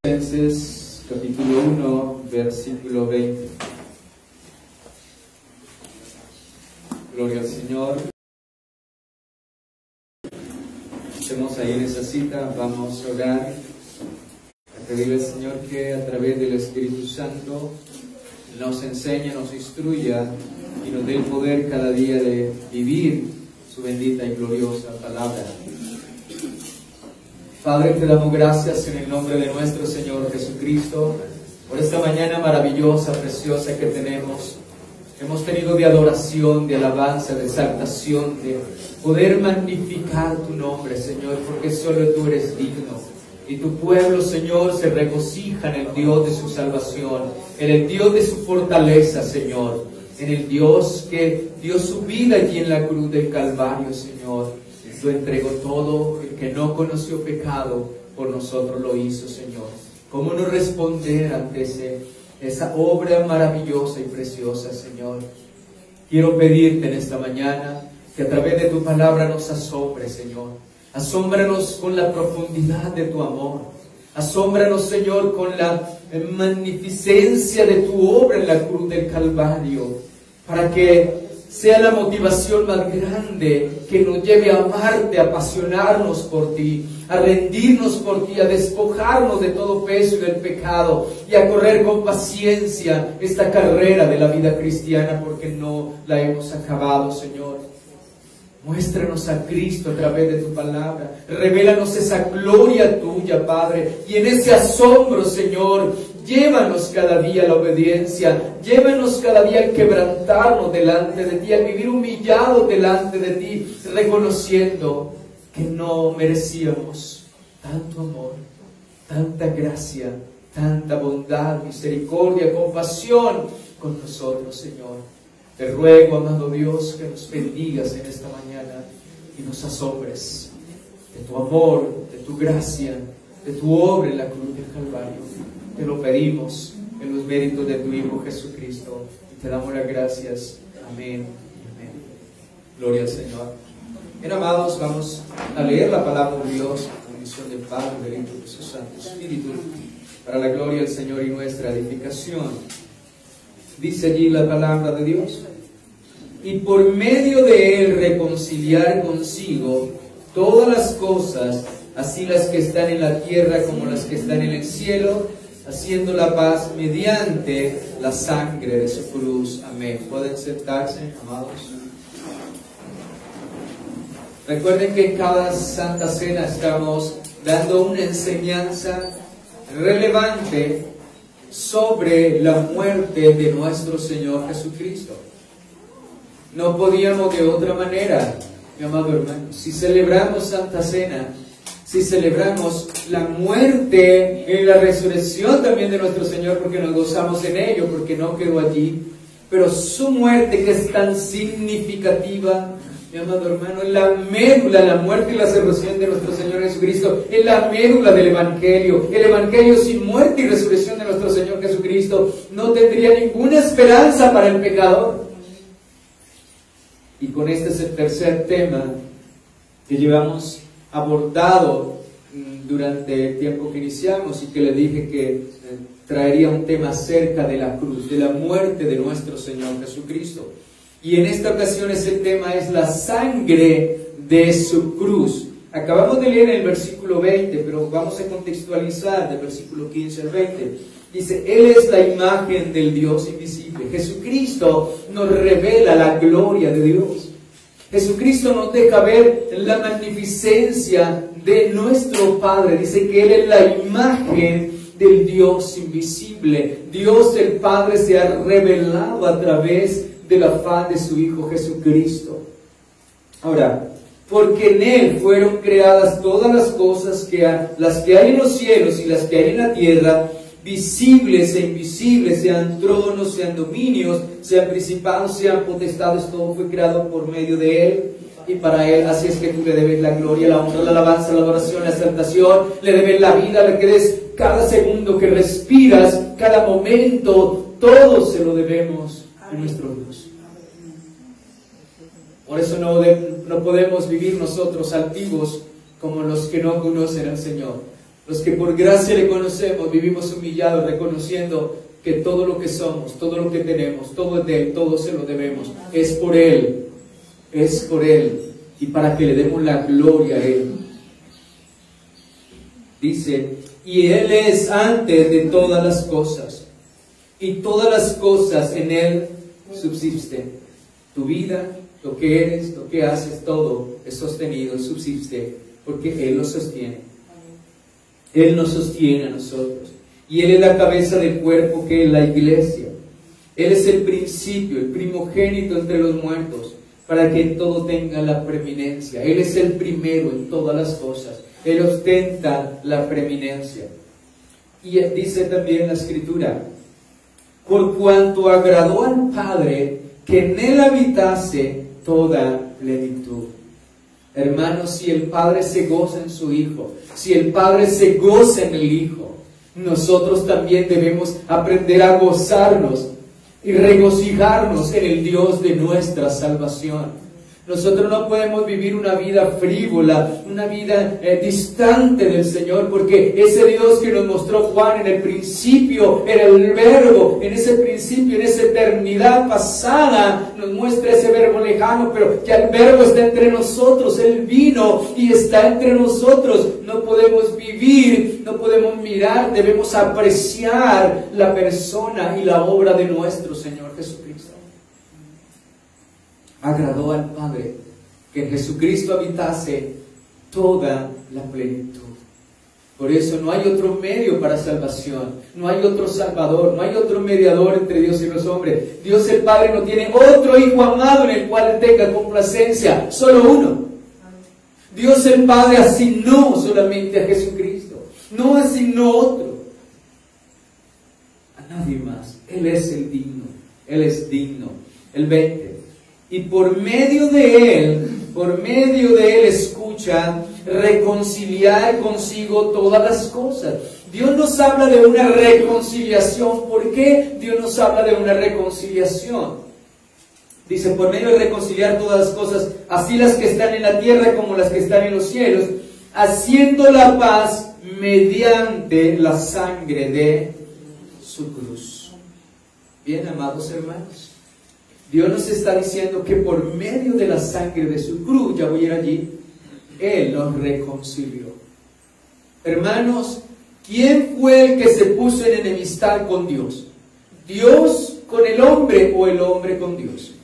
Filipenses capítulo 1, versículo 20. Gloria al Señor. Estemos ahí en esa cita, vamos a orar, a pedirle al Señor que a través del Espíritu Santo nos enseñe, nos instruya y nos dé el poder cada día de vivir su bendita y gloriosa palabra. Padre, te damos gracias en el nombre de nuestro Señor Jesucristo por esta mañana maravillosa, preciosa que tenemos. Hemos tenido de adoración, de alabanza, de exaltación, de poder magnificar tu nombre, Señor, porque solo tú eres digno. Y tu pueblo, Señor, se regocija en el Dios de su salvación, en el Dios de su fortaleza, Señor, en el Dios que dio su vida allí en la cruz del Calvario, Señor. Lo entregó todo, el que no conoció pecado, por nosotros lo hizo, Señor. ¿Cómo no responder ante esa obra maravillosa y preciosa, Señor? Quiero pedirte en esta mañana que a través de tu palabra nos asombres, Señor. Asómbranos con la profundidad de tu amor. Asómbranos, Señor, con la magnificencia de tu obra en la cruz del Calvario, para que sea la motivación más grande que nos lleve a amarte, a apasionarnos por ti, a rendirnos por ti, a despojarnos de todo peso y del pecado y a correr con paciencia esta carrera de la vida cristiana, porque no la hemos acabado, Señor. Muéstranos a Cristo a través de tu palabra. Revélanos esa gloria tuya, Padre. Y en ese asombro, Señor, llévanos cada día a la obediencia. Llévanos cada día al quebrantarnos delante de ti, al vivir humillados delante de ti, reconociendo que no merecíamos tanto amor, tanta gracia, tanta bondad, misericordia, compasión con nosotros, Señor. Te ruego, amado Dios, que nos bendigas en esta mañana y nos asombres de tu amor, de tu gracia, de tu obra en la cruz del Calvario. Te lo pedimos en los méritos de tu Hijo Jesucristo y te damos las gracias. Amén. Amén. Gloria al Señor. Bien, amados, vamos a leer la palabra de Dios con misión del Padre, del Hijo y de su Santo Espíritu, para la gloria del Señor y nuestra edificación. Dice allí la palabra de Dios: y por medio de él reconciliar consigo todas las cosas, así las que están en la tierra como las que están en el cielo, haciendo la paz mediante la sangre de su cruz. Amén. ¿Pueden sentarse, amados? Recuerden que en cada Santa Cena estamos dando una enseñanza relevante sobre la muerte de nuestro Señor Jesucristo. No podíamos de otra manera, mi amado hermano. Si celebramos Santa Cena, si celebramos la muerte y la resurrección también de nuestro Señor, porque nos gozamos en ello, porque no quedó allí, pero su muerte, que es tan significativa, mi amado hermano, es la médula, la muerte y la resurrección de nuestro Señor Jesucristo, es la médula del Evangelio. El Evangelio sin muerte y resurrección de nuestro Señor Jesucristo no tendría ninguna esperanza para el pecador. Y con este es el tercer tema que llevamos abordado durante el tiempo que iniciamos, y que le dije que traería un tema acerca de la cruz, de la muerte de nuestro Señor Jesucristo. Y en esta ocasión ese tema es la sangre de su cruz. Acabamos de leer el versículo 20, pero vamos a contextualizar del versículo 15 al 20. Dice: Él es la imagen del Dios invisible. Jesucristo nos revela la gloria de Dios. Jesucristo nos deja ver la magnificencia de nuestro Padre. Dice que Él es la imagen del Dios invisible. Dios el Padre se ha revelado a través de la faz de su Hijo Jesucristo. Ahora, porque en Él fueron creadas todas las cosas, las que hay en los cielos y las que hay en la tierra, visibles e invisibles, sean tronos, sean dominios, sean principados, sean potestades, todo fue creado por medio de Él y para Él. Así es que tú le debes la gloria, la honra, la alabanza, la adoración, la exaltación, le debes la vida, le des cada segundo que respiras, cada momento, todo se lo debemos a nuestro Dios. Por eso no podemos vivir nosotros altivos como los que no conocen al Señor. Los que por gracia le conocemos, vivimos humillados, reconociendo que todo lo que somos, todo lo que tenemos, todo es de Él, todo se lo debemos. Es por Él, es por Él, y para que le demos la gloria a Él. Dice, y Él es antes de todas las cosas, y todas las cosas en Él subsisten. Tu vida, lo que eres, lo que haces, todo es sostenido, subsiste, porque Él lo sostiene. Él nos sostiene a nosotros. Y Él es la cabeza del cuerpo, que es la iglesia. Él es el principio, el primogénito entre los muertos, para que en todo tenga la preeminencia. Él es el primero en todas las cosas. Él ostenta la preeminencia. Y dice también la Escritura, por cuanto agradó al Padre que en Él habitase toda plenitud. Hermanos, si el Padre se goza en su Hijo, si el Padre se goza en el Hijo, nosotros también debemos aprender a gozarnos y regocijarnos en el Dios de nuestra salvación. Nosotros no podemos vivir una vida frívola, una vida distante del Señor, porque ese Dios que nos mostró Juan en el principio era el Verbo. En ese principio, en esa eternidad pasada, nos muestra ese Verbo lejano, pero ya el Verbo está entre nosotros. Él vino y está entre nosotros. No podemos vivir, no podemos mirar, debemos apreciar la persona y la obra de nuestro Señor Jesucristo. Agradó al Padre que en Jesucristo habitase toda la plenitud. Por eso no hay otro medio para salvación, no hay otro Salvador, no hay otro mediador entre Dios y los hombres. Dios el Padre no tiene otro Hijo amado en el cual tenga complacencia, solo uno. Dios el Padre asignó solamente a Jesucristo, no asignó otro, a nadie más. Él es el digno, Él es digno. El 20. Y por medio de Él, escucha, reconciliar consigo todas las cosas. Dios nos habla de una reconciliación. ¿Por qué Dios nos habla de una reconciliación? Dice, por medio de reconciliar todas las cosas, así las que están en la tierra como las que están en los cielos, haciendo la paz mediante la sangre de su cruz. Bien, amados hermanos, Dios nos está diciendo que por medio de la sangre de su cruz, ya voy a ir allí, Él nos reconcilió. Hermanos, ¿quién fue el que se puso en enemistad con Dios? ¿Dios con el hombre o el hombre con Dios?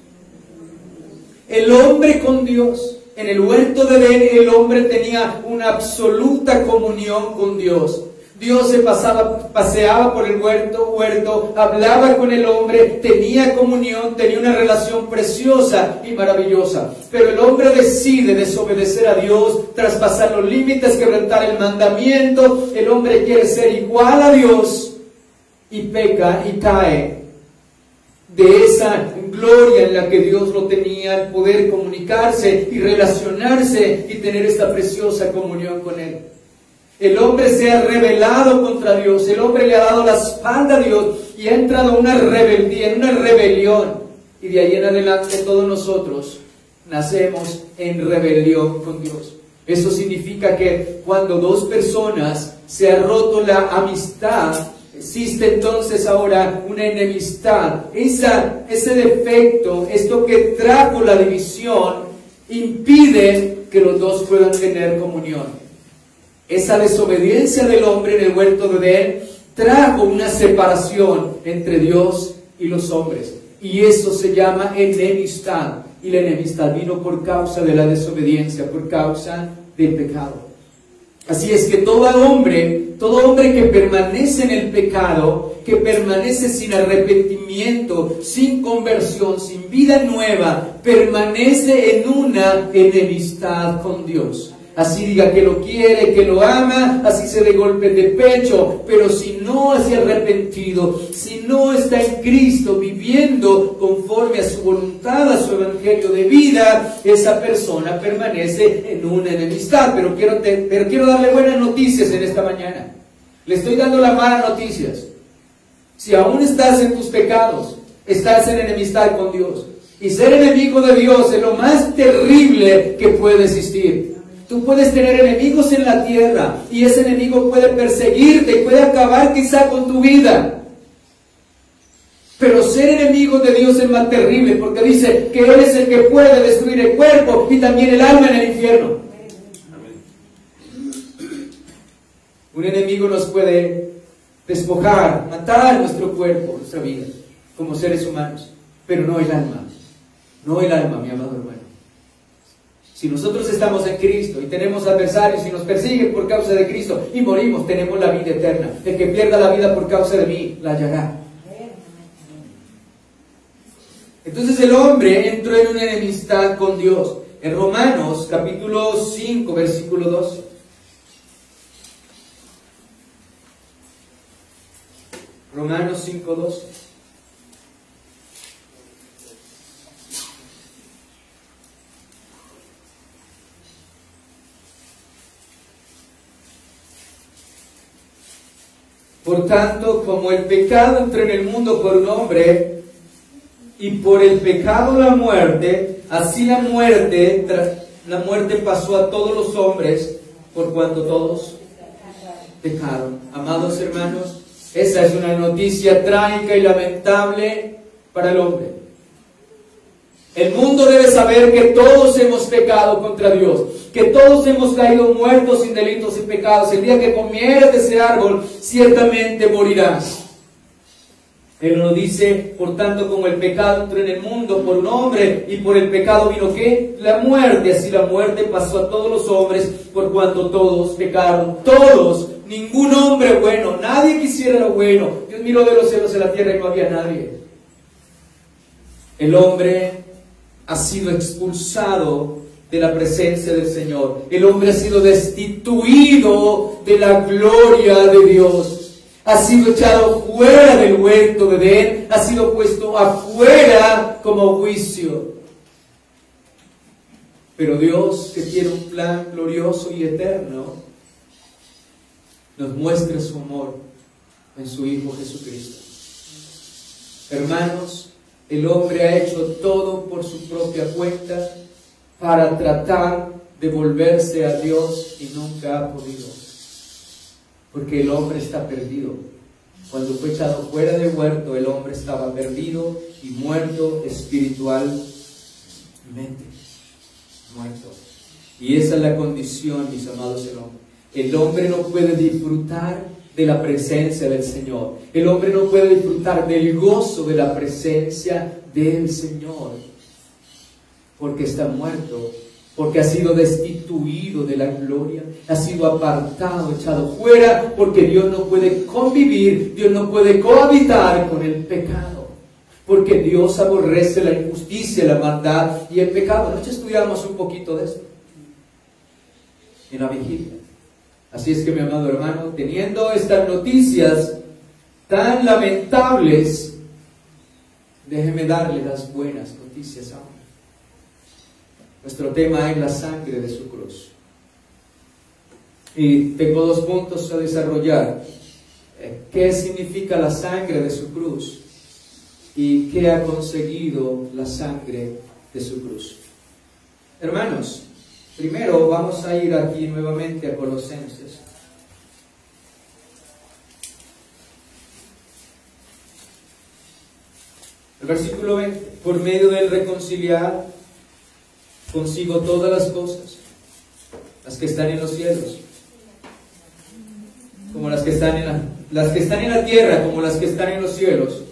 El hombre con Dios. En el huerto de Edén, el hombre tenía una absoluta comunión con Dios. Dios se paseaba por el huerto, hablaba con el hombre, tenía comunión, tenía una relación preciosa y maravillosa. Pero el hombre decide desobedecer a Dios, traspasar los límites, quebrantar el mandamiento. El hombre quiere ser igual a Dios y peca y cae de esa gloria en la que Dios lo tenía, el poder comunicarse y relacionarse y tener esta preciosa comunión con Él. El hombre se ha rebelado contra Dios, el hombre le ha dado la espalda a Dios y ha entrado en una rebeldía, en una rebelión. Y de ahí en adelante todos nosotros nacemos en rebelión con Dios. Eso significa que cuando dos personas se ha roto la amistad, existe entonces ahora una enemistad. Ese defecto, esto que trajo la división, impide que los dos puedan tener comunión. Esa desobediencia del hombre en el huerto de Edén trajo una separación entre Dios y los hombres. Y eso se llama enemistad. Y la enemistad vino por causa de la desobediencia, por causa del pecado. Así es que todo hombre que permanece en el pecado, que permanece sin arrepentimiento, sin conversión, sin vida nueva, permanece en una enemistad con Dios. Así diga que lo quiere, que lo ama, así se dé golpes de pecho, pero si no se ha arrepentido, si no está en Cristo viviendo conforme a su voluntad, a su evangelio de vida, esa persona permanece en una enemistad. Pero quiero darle buenas noticias en esta mañana. Le estoy dando las malas noticias. Si aún estás en tus pecados, estás en enemistad con Dios. Y ser enemigo de Dios es lo más terrible que puede existir. Tú puedes tener enemigos en la tierra y ese enemigo puede perseguirte y puede acabar quizá con tu vida. Pero ser enemigo de Dios es más terrible, porque dice que Él es el que puede destruir el cuerpo y también el alma en el infierno. Un enemigo nos puede despojar, matar nuestro cuerpo, nuestra vida, como seres humanos, pero no el alma. No el alma, mi amado hermano. Si nosotros estamos en Cristo y tenemos adversarios y nos persiguen por causa de Cristo y morimos, tenemos la vida eterna. El que pierda la vida por causa de mí, la hallará. Entonces el hombre entró en una enemistad con Dios. En Romanos capítulo 5, versículo 12. Romanos 5, 12. Por tanto, como el pecado entró en el mundo por un hombre, y por el pecado la muerte, así la muerte pasó a todos los hombres, por cuanto todos pecaron. Amados hermanos, esa es una noticia trágica y lamentable para el hombre. El mundo debe saber que todos hemos pecado contra Dios, que todos hemos caído muertos sin delitos y pecados. El día que comieres de ese árbol, ciertamente morirás. Él nos dice, por tanto, como el pecado entró en el mundo por un hombre, y por el pecado vino ¿qué? La muerte. Así la muerte pasó a todos los hombres, por cuanto todos pecaron. Todos, ningún hombre bueno, nadie quisiera lo bueno. Dios miró de los cielos a la tierra y no había nadie. El hombre ha sido expulsado de la presencia del Señor. El hombre ha sido destituido de la gloria de Dios. Ha sido echado fuera del huerto de Edén, ha sido puesto afuera como juicio. Pero Dios, que tiene un plan glorioso y eterno, nos muestra su amor en su Hijo Jesucristo. Hermanos, el hombre ha hecho todo por su propia cuenta para tratar de volverse a Dios y nunca ha podido. Porque el hombre está perdido. Cuando fue echado fuera del huerto, el hombre estaba perdido y muerto espiritualmente. Muerto. Y esa es la condición, mis amados, del hombre. El hombre no puede disfrutar de la presencia del Señor. El hombre no puede disfrutar del gozo de la presencia del Señor. Porque está muerto. Porque ha sido destituido de la gloria, ha sido apartado, echado fuera, porque Dios no puede convivir, Dios no puede cohabitar con el pecado, porque Dios aborrece la injusticia, la maldad y el pecado. Anoche estudiamos un poquito de esto en la vigilia. Así es que, mi amado hermano, teniendo estas noticias tan lamentables, déjeme darle las buenas noticias ahora. Nuestro tema es la sangre de su cruz. Y tengo 2 puntos a desarrollar. ¿Qué significa la sangre de su cruz? ¿Y qué ha conseguido la sangre de su cruz? Hermanos, primero vamos a ir aquí nuevamente a Colosenses. El versículo 20. Por medio del reconciliar consigo todas las cosas, las que están en los cielos, como las que están en la tierra, como las que están en los cielos,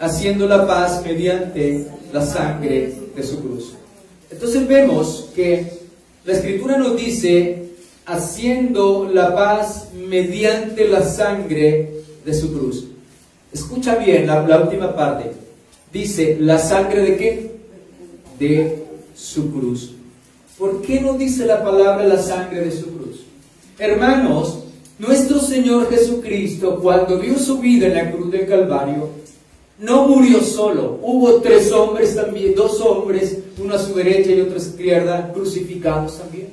haciendo la paz mediante la sangre de su cruz. Entonces vemos que la Escritura nos dice, haciendo la paz mediante la sangre de su cruz. Escucha bien la última parte. Dice, ¿la sangre de qué? De su cruz. ¿Por qué no dice la palabra la sangre de su cruz? Hermanos, nuestro Señor Jesucristo, cuando dio su vida en la cruz del Calvario, no murió solo. Hubo 3 hombres también, 2 hombres, uno a su derecha y otro a su izquierda, crucificados también.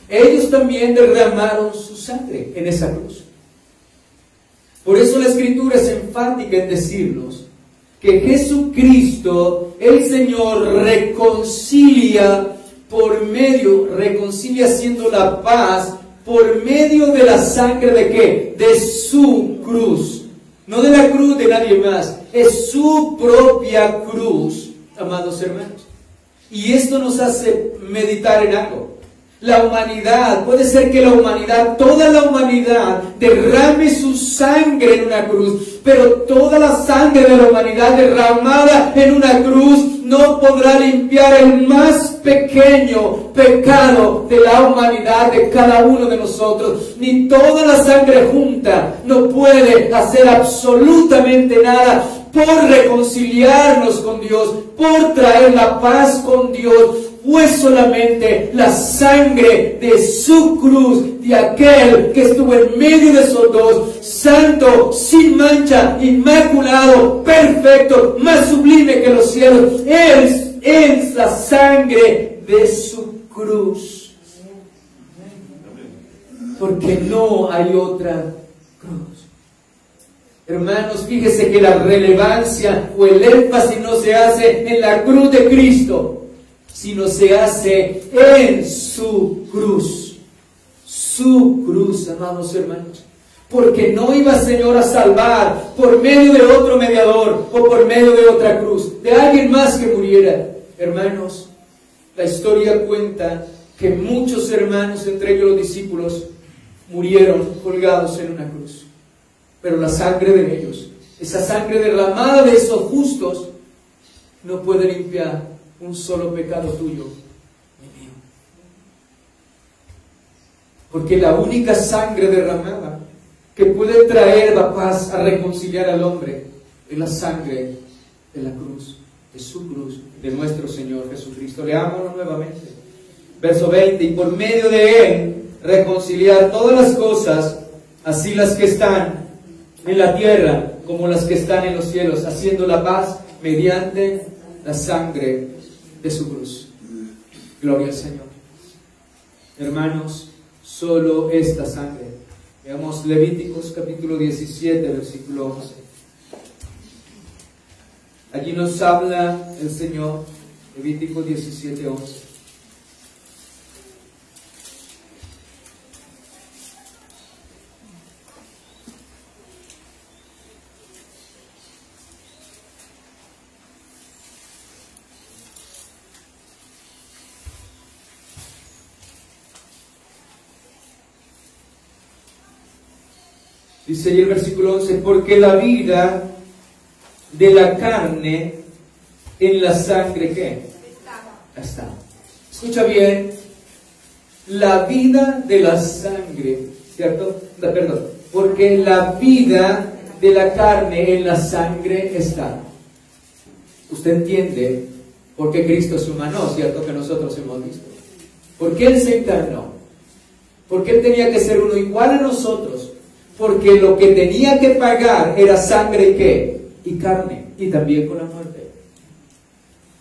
Ellos también derramaron su sangre en esa cruz. Por eso la Escritura es enfática en decirnos que Jesucristo, el Señor, reconcilia por medio, reconcilia haciendo la paz, por medio de la sangre ¿de qué? De su cruz. No de la cruz de nadie más, es su propia cruz, amados hermanos. Y esto nos hace meditar en algo. La humanidad, puede ser que la humanidad, toda la humanidad, derrame su sangre en una cruz, pero toda la sangre de la humanidad derramada en una cruz no podrá limpiar el más pequeño pecado de la humanidad, de cada uno de nosotros. Ni toda la sangre junta no puede hacer absolutamente nada por reconciliarnos con Dios, por traer la paz con Dios. Fue solamente la sangre de su cruz, de aquel que estuvo en medio de esos dos, santo, sin mancha, inmaculado, perfecto, más sublime que los cielos. Es la sangre de su cruz. Porque no hay otra cruz. Hermanos, fíjese que la relevancia o el énfasis no se hace en la cruz de Cristo, sino se hace en su cruz. Su cruz, amados hermanos. Porque no iba el Señor a salvar por medio de otro mediador o por medio de otra cruz, de alguien más que muriera. Hermanos, la historia cuenta que muchos hermanos, entre ellos los discípulos, murieron colgados en una cruz. Pero la sangre de ellos, esa sangre derramada de esos justos, no puede limpiar un solo pecado tuyo ni mío. Porque la única sangre derramada que puede traer la paz a reconciliar al hombre es la sangre de la cruz, de su cruz, de nuestro Señor Jesucristo. Leámoslo nuevamente. Verso 20: y por medio de Él reconciliar todas las cosas, así las que están en la tierra como las que están en los cielos, haciendo la paz mediante la sangre de su cruz. Gloria al Señor. Hermanos, solo esta sangre. Veamos Levíticos capítulo 17, versículo 11. Allí nos habla el Señor, Levíticos 17, 11. Dice ahí el versículo 11: porque la vida de la carne en la sangre, ¿qué? Está. Escucha bien, la vida de la sangre, ¿cierto? Perdón, porque la vida de la carne en la sangre está. Usted entiende por qué Cristo se humanó, ¿cierto? Que nosotros hemos visto. ¿Por qué Él se encarnó? ¿Por qué Él tenía que ser uno igual a nosotros? Porque lo que tenía que pagar era sangre y ¿qué? Y carne, y también con la muerte.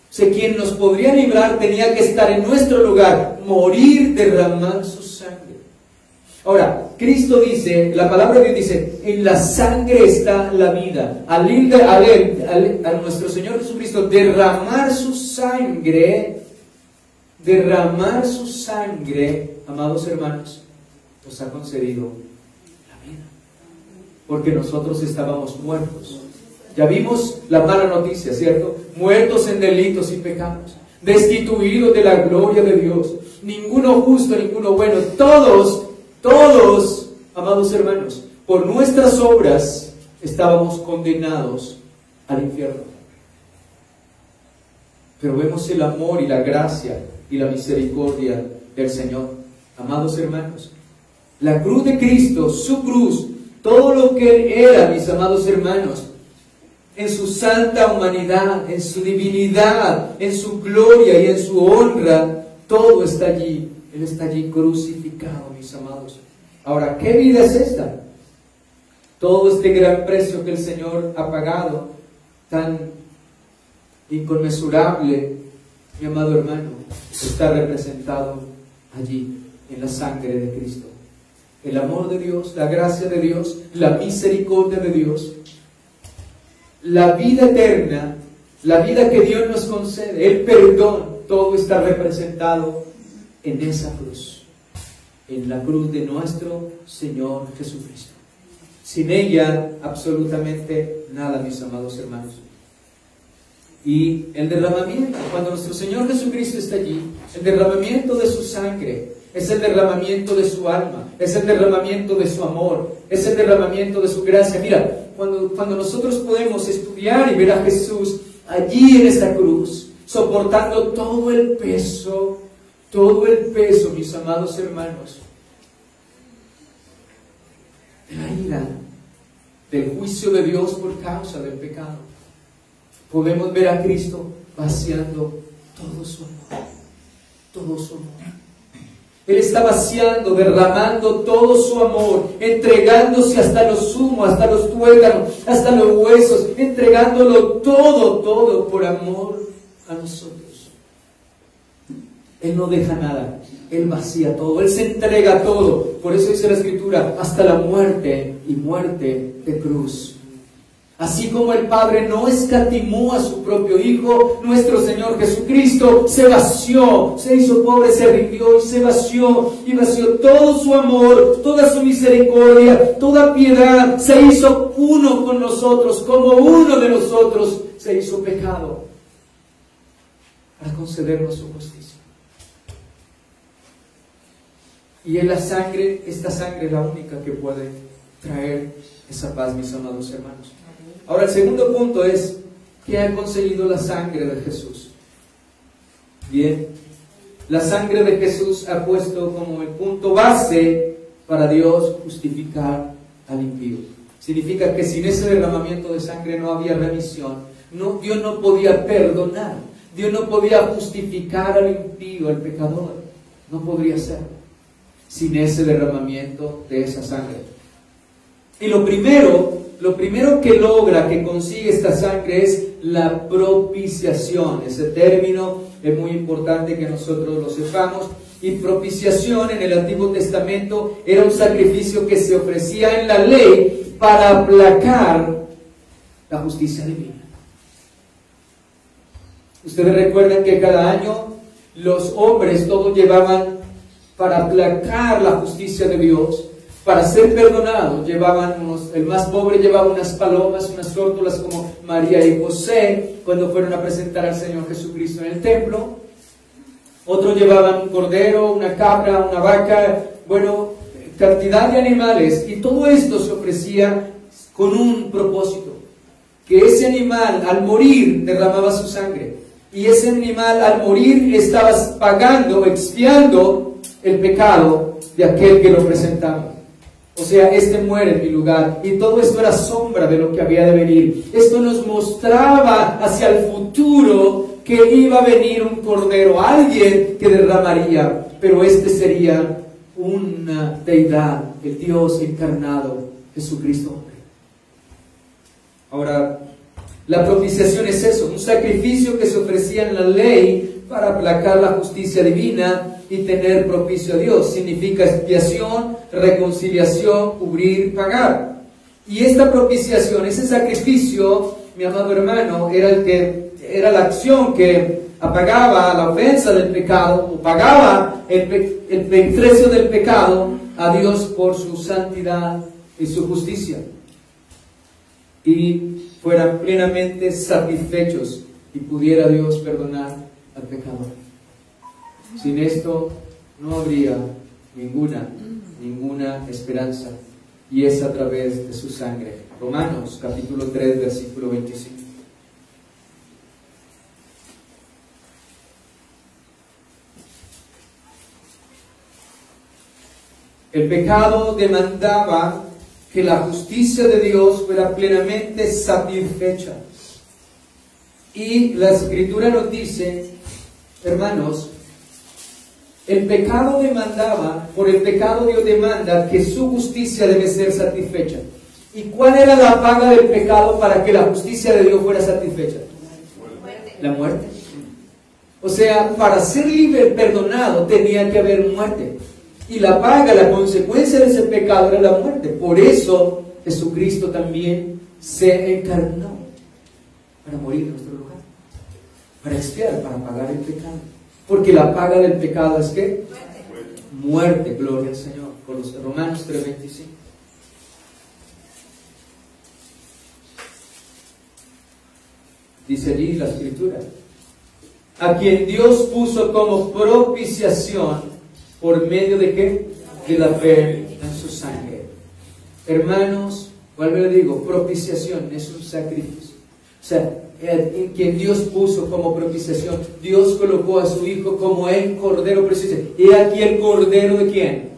O sea, quien nos podría librar tenía que estar en nuestro lugar, morir, derramar su sangre. Ahora, Cristo dice, la palabra de Dios dice, en la sangre está la vida. Al ir a nuestro Señor Jesucristo derramar su sangre, amados hermanos, nos ha concedido la vida. Porque nosotros estábamos muertos. Ya vimos la mala noticia, ¿cierto? Muertos en delitos y pecados, destituidos de la gloria de Dios, ninguno justo, ninguno bueno, todos, amados hermanos, por nuestras obras estábamos condenados al infierno. Pero vemos el amor y la gracia y la misericordia del Señor. Amados hermanos, la cruz de Cristo, su cruz, todo lo que Él era, mis amados hermanos, en su santa humanidad, en su divinidad, en su gloria y en su honra, todo está allí. Él está allí crucificado, mis amados. Ahora, ¿qué vida es esta? Todo este gran precio que el Señor ha pagado, tan inconmensurable, mi amado hermano, está representado allí, en la sangre de Cristo. El amor de Dios, la gracia de Dios, la misericordia de Dios, la vida eterna, la vida que Dios nos concede, el perdón, todo está representado en esa cruz, en la cruz de nuestro Señor Jesucristo. Sin ella, absolutamente nada, mis amados hermanos. Y el derramamiento, cuando nuestro Señor Jesucristo está allí, el derramamiento de su sangre es el derramamiento de su alma, es el derramamiento de su amor, es el derramamiento de su gracia. Mira, cuando nosotros podemos estudiar y ver a Jesús allí en esta cruz, soportando todo el peso, mis amados hermanos, de la ira, del juicio de Dios por causa del pecado, podemos ver a Cristo vaciando todo su amor, todo su amor. Él está vaciando, derramando todo su amor, entregándose hasta lo sumo, hasta los tuétanos, hasta los huesos, entregándolo todo por amor a nosotros. Él no deja nada, Él vacía todo, Él se entrega todo. Por eso dice la Escritura, hasta la muerte y muerte de cruz. Así como el Padre no escatimó a su propio Hijo, nuestro Señor Jesucristo se vació, se hizo pobre, se rindió y se vació todo su amor, toda su misericordia, toda piedad, se hizo uno con nosotros, como uno de nosotros se hizo pecado, para concedernos su justicia. Y es la sangre, esta sangre es la única que puede traer esa paz, mis amados hermanos. Ahora, el segundo punto es, ¿qué ha conseguido la sangre de Jesús? Bien, la sangre de Jesús ha puesto como el punto base para Dios justificar al impío. Significa que sin ese derramamiento de sangre no había remisión. Dios no podía perdonar. Dios no podía justificar al impío, al pecador. No podría ser sin ese derramamiento de esa sangre. Y lo primero que consigue esta sangre es la propiciación. Ese término es muy importante que nosotros lo sepamos. Y propiciación en el Antiguo Testamento era un sacrificio que se ofrecía en la ley para aplacar la justicia divina. Ustedes recuerdan que cada año los hombres todos llevaban, para aplacar la justicia de Dios, para ser perdonados, el más pobre llevaba unas palomas, unas tórtolas como María y José cuando fueron a presentar al Señor Jesucristo en el templo. Otros llevaban un cordero, una cabra, una vaca, cantidad de animales. Y todo esto se ofrecía con un propósito, que ese animal al morir derramaba su sangre. Y ese animal al morir estaba pagando, expiando el pecado de aquel que lo presentaba. O sea, este muere en mi lugar. Y todo esto era sombra de lo que había de venir. Esto nos mostraba hacia el futuro que iba a venir un cordero, alguien que derramaría, pero este sería una deidad, el Dios encarnado, Jesucristo hombre. Ahora, la propiciación es eso, un sacrificio que se ofrecía en la ley para aplacar la justicia divina y tener propicio a Dios. Significa expiación, reconciliación, cubrir, pagar. Y esta propiciación, ese sacrificio, mi amado hermano, era la acción que apagaba la ofensa del pecado, o pagaba el precio del pecado a Dios por su santidad y su justicia. Y fueran plenamente satisfechos y pudiera Dios perdonar al pecador. Sin esto no habría ninguna esperanza, y es a través de su sangre. Romanos capítulo 3 versículo 25. El pecado demandaba que la justicia de Dios fuera plenamente satisfecha. Y la Escritura nos dice, hermanos, el pecado demandaba, por el pecado Dios demanda que su justicia debe ser satisfecha. ¿Y cuál era la paga del pecado para que la justicia de Dios fuera satisfecha? La muerte. O sea, para ser libre, perdonado, tenía que haber muerte. Y la paga, la consecuencia de ese pecado era la muerte. Por eso Jesucristo también se encarnó para morir en nuestro lugar, para expiar, para pagar el pecado. Porque la paga del pecado es ¿qué? Muerte, gloria al Señor. Con los Romanos 3:25. Dice allí la Escritura: a quien Dios puso como propiciación por medio de ¿qué? De la fe en su sangre. Hermanos, vuelvo y le digo, propiciación es un sacrificio. O sea, en quien Dios puso como propiciación, Dios colocó a su Hijo como el Cordero precioso. ¿Y aquí el Cordero de quién?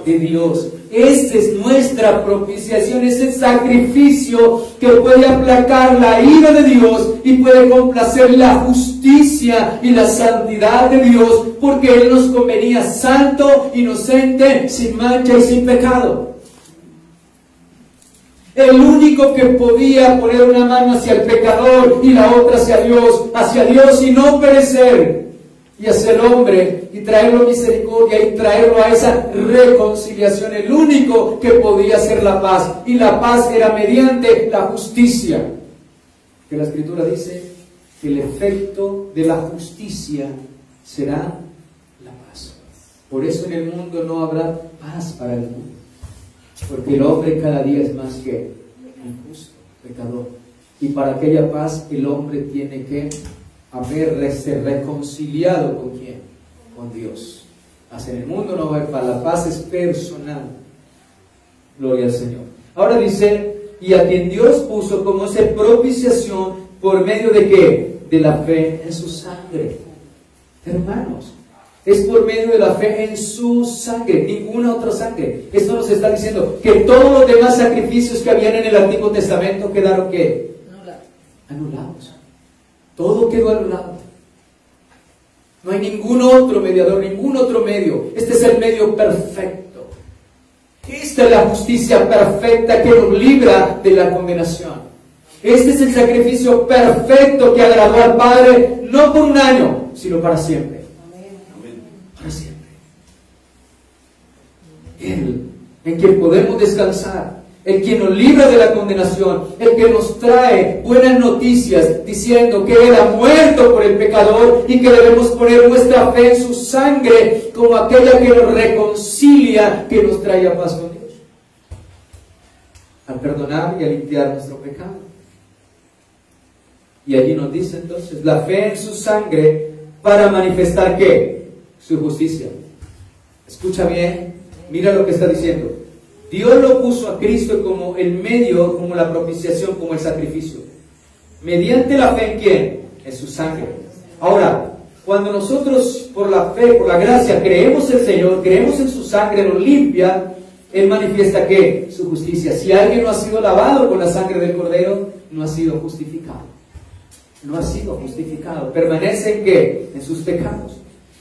De Dios. Esta es nuestra propiciación, es el sacrificio que puede aplacar la ira de Dios y puede complacer la justicia y la santidad de Dios, porque Él nos convenía santo, inocente, sin mancha y sin pecado. El único que podía poner una mano hacia el pecador y la otra hacia Dios y no perecer, y hacia el hombre, y traerlo a misericordia y traerlo a esa reconciliación. El único que podía hacer la paz, y la paz era mediante la justicia. Que la Escritura dice que el efecto de la justicia será la paz. Por eso en el mundo no habrá paz para el mundo, porque el hombre cada día es más que injusto, pecador. Y para aquella paz el hombre tiene que haberse reconciliado ¿con quién? Con Dios. Hacia el mundo no va a haber paz, la paz es personal. Gloria al Señor. Ahora dice, y a quien Dios puso como esa propiciación por medio de ¿qué? De la fe en su sangre. Hermanos, es por medio de la fe en su sangre, ninguna otra sangre. Esto nos está diciendo que todos los demás sacrificios que habían en el Antiguo Testamento quedaron ¿qué? Anulados. Todo quedó anulado. No hay ningún otro mediador, ningún otro medio. Este es el medio perfecto. Esta es la justicia perfecta que nos libra de la condenación. Este es el sacrificio perfecto que agradó al Padre, no por un año, sino para siempre. Para siempre. Él, en quien podemos descansar, el que nos libra de la condenación, el que nos trae buenas noticias diciendo que Él ha muerto por el pecador y que debemos poner nuestra fe en su sangre como aquella que nos reconcilia, que nos trae a paz con Dios, al perdonar y a limpiar nuestro pecado. Y allí nos dice entonces, la fe en su sangre para manifestar ¿qué? Su justicia. Escucha bien, mira lo que está diciendo. Dios lo puso a Cristo como el medio, como la propiciación, como el sacrificio. ¿Mediante la fe en quién? En su sangre. Ahora, cuando nosotros por la fe, por la gracia, creemos en el Señor, creemos en su sangre, nos limpia, Él manifiesta ¿qué? Su justicia. Si alguien no ha sido lavado con la sangre del Cordero, no ha sido justificado. No ha sido justificado. ¿Permanece en qué? En sus pecados.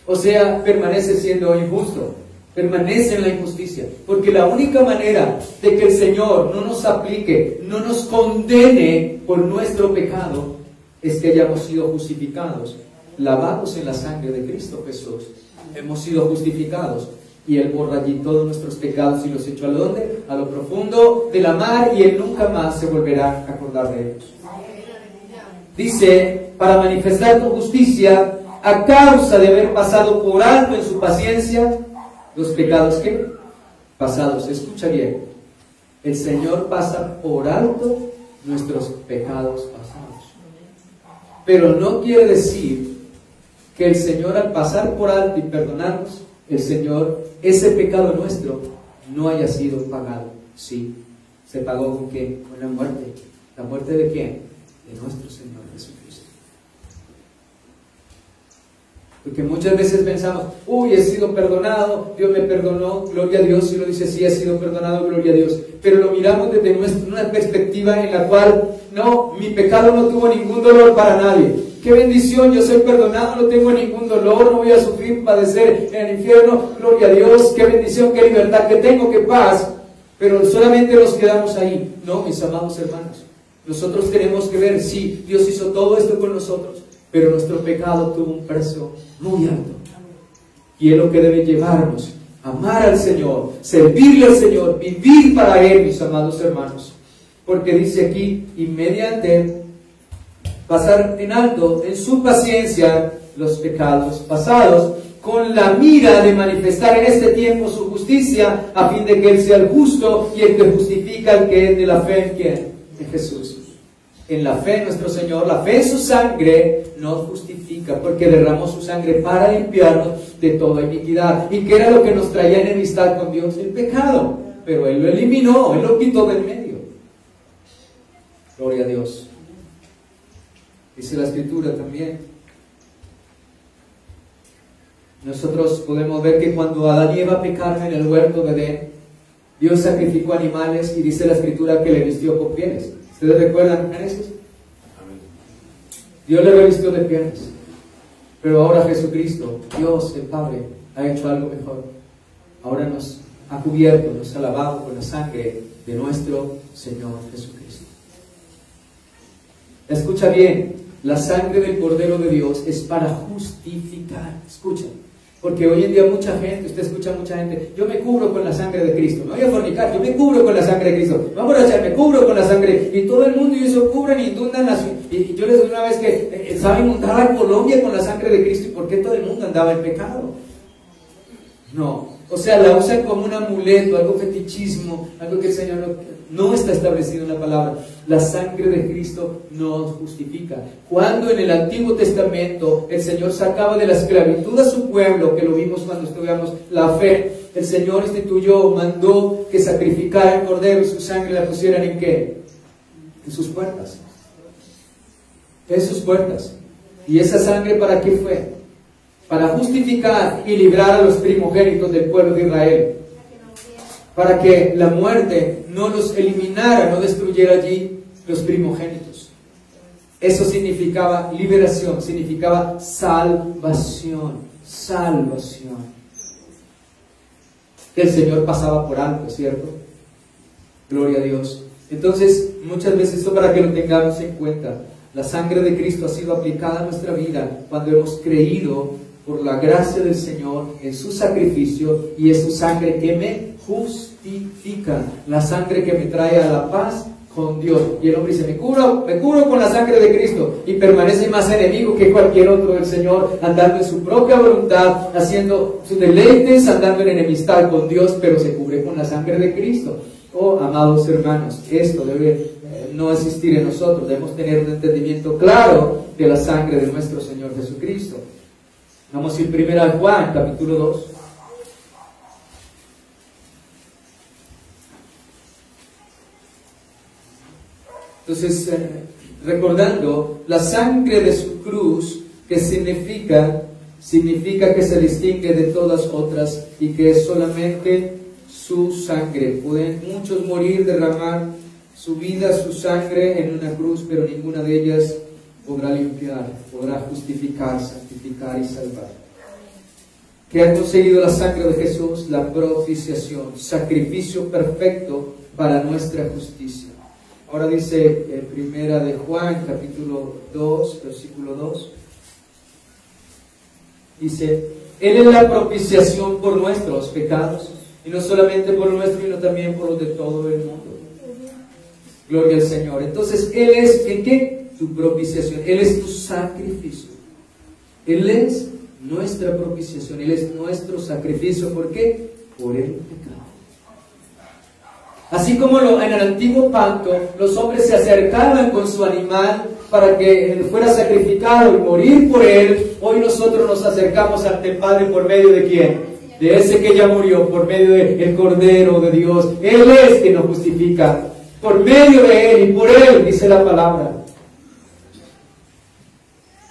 O sea, permanece siendo injusto. Permanece en la injusticia, porque la única manera de que el Señor no nos aplique, no nos condene por nuestro pecado, es que hayamos sido justificados, lavados en la sangre de Cristo Jesús. Hemos sido justificados y Él borra allí todos nuestros pecados y los echó ¿a dónde? A lo profundo de la mar, y Él nunca más se volverá a acordar de ellos. Dice, para manifestar tu justicia a causa de haber pasado por alto en su paciencia los pecados ¿qué? Pasados. Escucha bien, el Señor pasa por alto nuestros pecados pasados, pero no quiere decir que el Señor, al pasar por alto y perdonarnos, el Señor, ese pecado nuestro no haya sido pagado. Sí, se pagó ¿con qué? Con la muerte. ¿La muerte de quién? De nuestro Señor Jesucristo. Porque muchas veces pensamos, uy, he sido perdonado, Dios me perdonó, gloria a Dios. Y uno dice, sí, he sido perdonado, gloria a Dios. Pero lo miramos desde una perspectiva en la cual, no, mi pecado no tuvo ningún dolor para nadie. Qué bendición, yo soy perdonado, no tengo ningún dolor, no voy a sufrir, padecer en el infierno, gloria a Dios. Qué bendición, qué libertad que tengo, qué paz. Pero solamente nos quedamos ahí. No, mis amados hermanos, nosotros tenemos que ver, sí, Dios hizo todo esto con nosotros, pero nuestro pecado tuvo un precio muy alto. Y es lo que debe llevarnos, amar al Señor, servirle al Señor, vivir para Él, mis amados hermanos. Porque dice aquí, y mediante pasar en alto en su paciencia los pecados pasados, con la mira de manifestar en este tiempo su justicia, a fin de que Él sea el justo y el que justifica al que es de la fe en ¿quién? En Jesús. En la fe en nuestro Señor, la fe en su sangre nos justifica, porque derramó su sangre para limpiarnos de toda iniquidad. ¿Y qué era lo que nos traía enemistad con Dios? El pecado. Pero Él lo eliminó, Él lo quitó del medio. Gloria a Dios. Dice la Escritura también. Nosotros podemos ver que cuando Adán y Eva pecaron en el huerto de Edén, Dios sacrificó animales y dice la Escritura que le vistió con pieles. ¿Ustedes recuerdan Génesis? Dios le revistió de pieles. Pero ahora Jesucristo, Dios el Padre, ha hecho algo mejor. Ahora nos ha cubierto, nos ha lavado con la sangre de nuestro Señor Jesucristo. Escucha bien, la sangre del Cordero de Dios es para justificar. Escucha. Porque hoy en día mucha gente, usted escucha a mucha gente, yo me cubro con la sangre de Cristo, me voy a fornicar, yo me cubro con la sangre de Cristo, me voy a emborrachar, me cubro con la sangre, y todo el mundo y eso cubren y inundan y yo les doy una vez que estaba inundada Colombia con la sangre de Cristo, ¿y por qué todo el mundo andaba en pecado? No, o sea, la usan como un amuleto, algo fetichismo, algo que el Señor no está establecido en la palabra. La sangre de Cristo nos justifica. Cuando en el Antiguo Testamento el Señor sacaba de la esclavitud a su pueblo, que lo vimos cuando estudiamos la fe, el Señor instituyó, mandó que sacrificaran cordero y su sangre la pusieran ¿en qué? En sus puertas. En sus puertas. ¿Y esa sangre para qué fue? Para justificar y librar a los primogénitos del pueblo de Israel. Para que la muerte no los eliminara, no destruyera allí los primogénitos. Eso significaba liberación, significaba salvación. Salvación. Que el Señor pasaba por alto, ¿cierto? Gloria a Dios. Entonces, muchas veces esto para que lo tengamos en cuenta. La sangre de Cristo ha sido aplicada a nuestra vida cuando hemos creído por la gracia del Señor en su sacrificio, y es su sangre que me justifica, la sangre que me trae a la paz con Dios. Y el hombre dice, me cubro con la sangre de Cristo, y permanece más enemigo que cualquier otro del Señor, andando en su propia voluntad, haciendo sus deleites, andando en enemistad con Dios, pero se cubre con la sangre de Cristo. Oh, amados hermanos, esto debe no existir en nosotros. Debemos tener un entendimiento claro de la sangre de nuestro Señor Jesucristo. Vamos a ir primero a Juan, capítulo 2. Entonces, recordando la sangre de su cruz, que significa que se distingue de todas otras y que es solamente su sangre. Pueden muchos morir, derramar su vida, su sangre en una cruz, pero ninguna de ellas podrá limpiar, podrá justificar, santificar y salvar. ¿Qué ha conseguido la sangre de Jesús? La propiciación, sacrificio perfecto para nuestra justicia. Ahora dice primera de Juan, capítulo 2, versículo 2. Dice, Él es la propiciación por nuestros pecados, y no solamente por nuestro, sino también por los de todo el mundo. Gloria al Señor. Entonces, Él es, ¿en qué? Tu propiciación. Él es tu sacrificio. Él es nuestra propiciación. Él es nuestro sacrificio. ¿Por qué? Por el pecado. Así como en el antiguo pacto, los hombres se acercaban con su animal para que fuera sacrificado y morir por él, hoy nosotros nos acercamos ante el Padre por medio de ¿quién? De ese que ya murió, por medio del Cordero de Dios. Él es quien nos justifica. Por medio de Él y por Él, dice la palabra.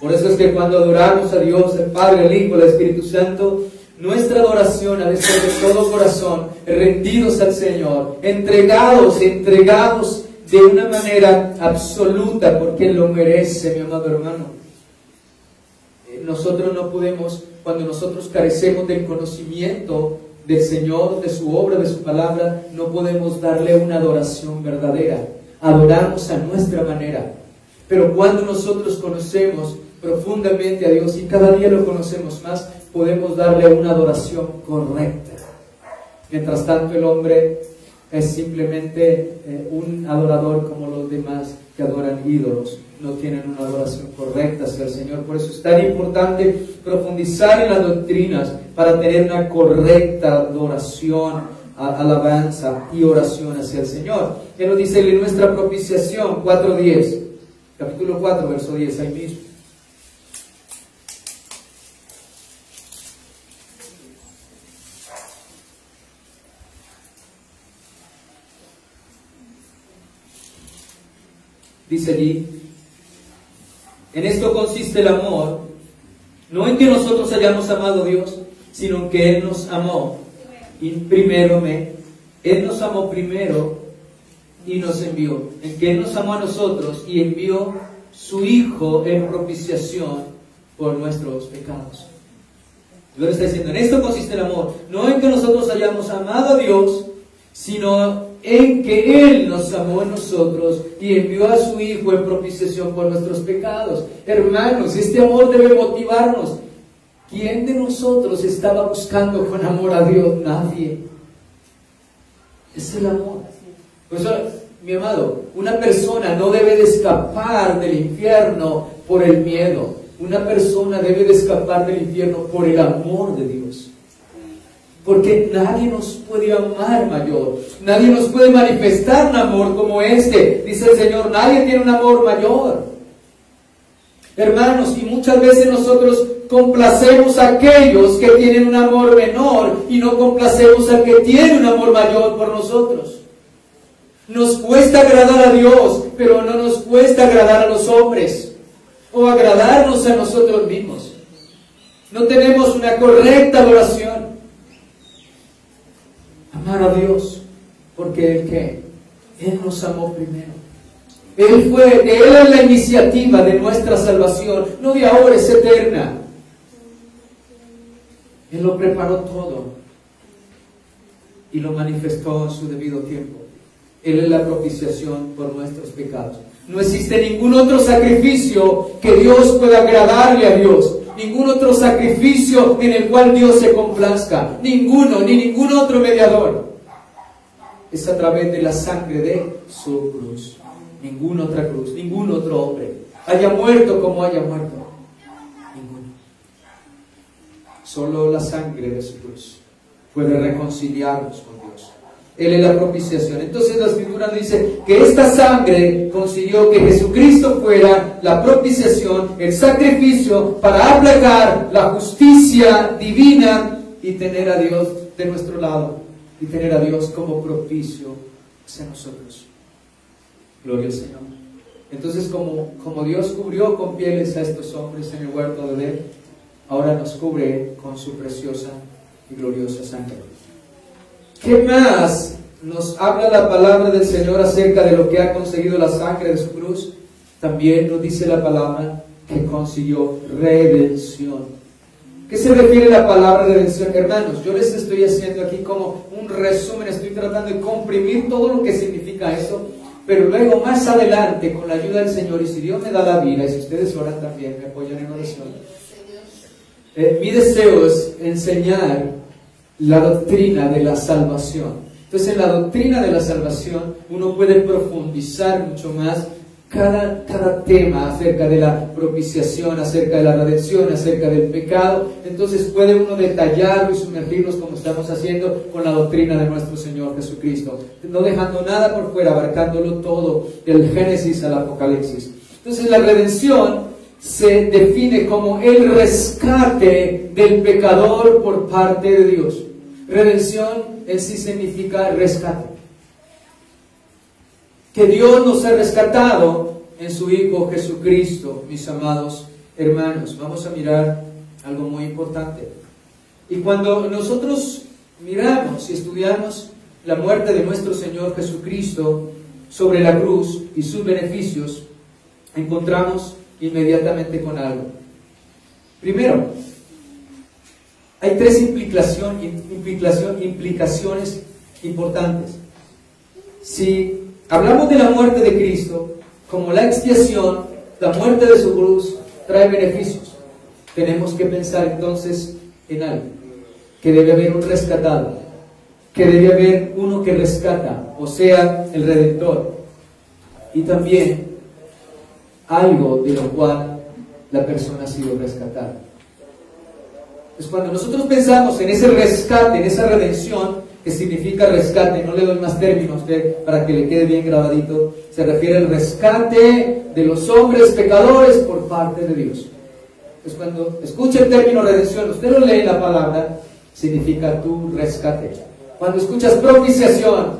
Por eso es que cuando adoramos a Dios, el Padre, el Hijo, el Espíritu Santo, nuestra adoración ha de ser de todo corazón, rendidos al Señor, entregados de una manera absoluta, porque Él lo merece, mi amado hermano. Nosotros no podemos, cuando nosotros carecemos del conocimiento del Señor, de su obra, de su palabra, no podemos darle una adoración verdadera. Adoramos a nuestra manera. Pero cuando nosotros conocemos profundamente a Dios y cada día lo conocemos más, podemos darle una adoración correcta. Mientras tanto, el hombre es simplemente un adorador como los demás, que adoran ídolos no tienen una adoración correcta hacia el Señor. Por eso es tan importante profundizar en las doctrinas para tener una correcta adoración, alabanza y oración hacia el Señor. Él nos dice en nuestra propiciación, 4:10, capítulo 4, verso 10, ahí mismo. Dice allí: en esto consiste el amor, no en que nosotros hayamos amado a Dios, sino en que Él nos amó. Él nos amó primero y nos envió. En que Él nos amó a nosotros y envió su Hijo en propiciación por nuestros pecados. Luego está diciendo, en esto consiste el amor, no en que nosotros hayamos amado a Dios, sino en que Él nos amó a nosotros y envió a su Hijo en propiciación por nuestros pecados. Hermanos, este amor debe motivarnos. ¿Quién de nosotros estaba buscando con amor a Dios? Nadie. Es el amor. Por eso, mi amado, una persona no debe de escapar del infierno por el miedo. Una persona debe de escapar del infierno por el amor de Dios. Porque nadie nos puede amar mayor. Nadie nos puede manifestar un amor como este. Dice el Señor, nadie tiene un amor mayor. Hermanos, y muchas veces nosotros complacemos a aquellos que tienen un amor menor y no complacemos al que tiene un amor mayor por nosotros. Nos cuesta agradar a Dios, pero no nos cuesta agradar a los hombres o agradarnos a nosotros mismos. No tenemos una correcta adoración. Amar a Dios, porque Él nos amó primero. De Él es la iniciativa de nuestra salvación, no de ahora, es eterna. Él lo preparó todo y lo manifestó en su debido tiempo. Él es la propiciación por nuestros pecados. No existe ningún otro sacrificio que Dios pueda agradarle a Dios. Ningún otro sacrificio en el cual Dios se complazca. Ninguno, ni ningún otro mediador. Es a través de la sangre de su cruz. Ninguna otra cruz, ningún otro hombre haya muerto como haya muerto. Ninguno. Solo la sangre de su cruz puede reconciliarnos con Dios. Él es la propiciación. Entonces la Escritura dice que esta sangre consiguió que Jesucristo fuera la propiciación, el sacrificio para aplacar la justicia divina y tener a Dios de nuestro lado y tener a Dios como propicio hacia nosotros. Gloria al Señor. Entonces, como Dios cubrió con pieles a estos hombres en el huerto de Edén, ahora nos cubre con su preciosa y gloriosa sangre. ¿Qué más nos habla la palabra del Señor acerca de lo que ha conseguido la sangre de su cruz? También nos dice la palabra que consiguió redención. ¿Qué se refiere a la palabra redención? Hermanos, yo les estoy haciendo aquí como un resumen, estoy tratando de comprimir todo lo que significa eso, pero luego más adelante, con la ayuda del Señor, y si Dios me da la vida, y si ustedes oran también, me apoyan en oración, mi deseo es enseñar la doctrina de la salvación. Entonces, en la doctrina de la salvación uno puede profundizar mucho más cada tema acerca de la propiciación, acerca de la redención, acerca del pecado. Entonces puede uno detallarlo y sumergirnos como estamos haciendo con la doctrina de nuestro Señor Jesucristo, no dejando nada por fuera, abarcándolo todo del Génesis al Apocalipsis. Entonces la redención se define como el rescate del pecador por parte de Dios. Redención en sí significa rescate. Que Dios nos ha rescatado en su Hijo Jesucristo, mis amados hermanos. Vamos a mirar algo muy importante. Y cuando nosotros miramos y estudiamos la muerte de nuestro Señor Jesucristo sobre la cruz y sus beneficios, encontramos inmediatamente con algo. Primero, hay tres implicaciones importantes. Si hablamos de la muerte de Cristo como la expiación, la muerte de su cruz trae beneficios. Tenemos que pensar entonces en algo, que debe haber un rescatado, que debe haber uno que rescata, o sea, el Redentor. Y también algo de lo cual la persona ha sido rescatada. Pues cuando nosotros pensamos en ese rescate, en esa redención, que significa rescate, no le doy más términos a usted para que le quede bien grabadito, se refiere al rescate de los hombres pecadores por parte de Dios. Pues cuando escucha el término redención, usted lo lee en la palabra, significa tu rescate. Cuando escuchas propiciación,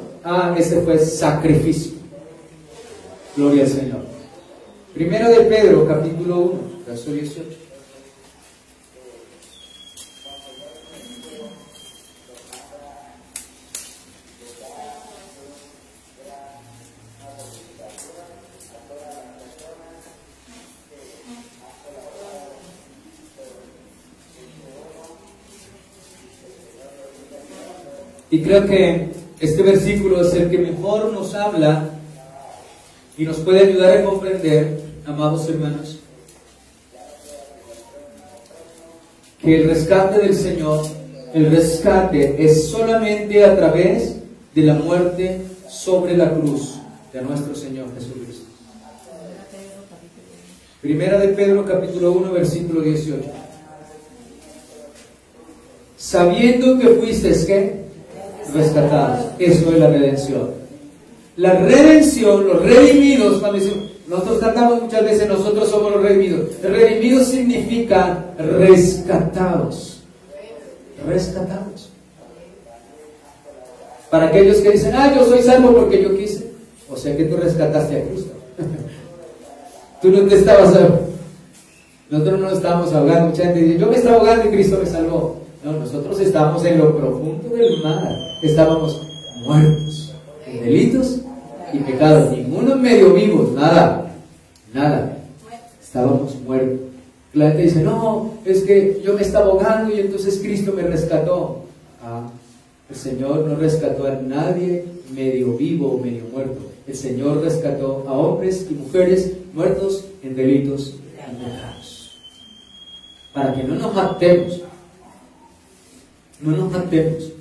ese fue sacrificio. Gloria al Señor. Primera de Pedro, capítulo 1, verso 18. Y creo que este versículo es el que mejor nos habla y nos puede ayudar a comprender, amados hermanos, que el rescate del Señor, el rescate es solamente a través de la muerte sobre la cruz de nuestro Señor Jesucristo. Primera de Pedro, capítulo 1, versículo 18. Sabiendo que fuisteis, ¿qué? Rescatados. Eso es la redención. La redención, los redimidos, cuando decimos, nosotros cantamos muchas veces, nosotros somos los redimidos. Redimidos significa rescatados. Rescatados. Para aquellos que dicen, yo soy salvo porque yo quise. O sea que tú rescataste a Cristo. Tú no te estabas ahogando. Nosotros no nos estábamos ahogando. Mucha gente dice, yo me estaba ahogando y Cristo me salvó. No, nosotros estábamos en lo profundo del mar. Estábamos muertos en delitos y pecados. Ninguno medio vivos, nada. Estábamos muertos. La gente dice, no, es que yo me estaba ahogando y entonces Cristo me rescató. El Señor no rescató a nadie medio vivo o medio muerto. El Señor rescató a hombres y mujeres muertos en delitos y pecados. Para que no nos jactemos. No nos jactemos.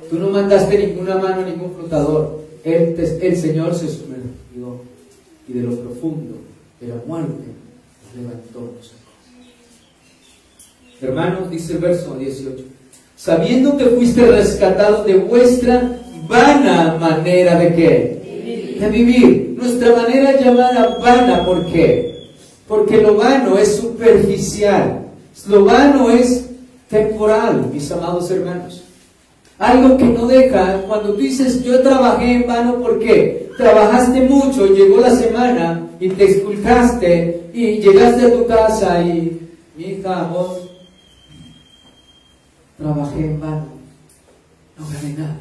Tú no mandaste ninguna mano, ningún flotador. El Señor se sumergió y de lo profundo de la muerte nos levantó. Hermanos, dice el verso 18, sabiendo que fuiste rescatados de vuestra vana manera de ¿qué? De vivir. Nuestra manera llamada vana, ¿por qué? Porque lo vano es superficial, lo vano es temporal, mis amados hermanos. Algo que no deja, cuando tú dices, yo trabajé en vano, ¿por qué? Trabajaste mucho, llegó la semana y te esculcaste y llegaste a tu casa y, mi hija, vos, trabajé en vano, no gané nada.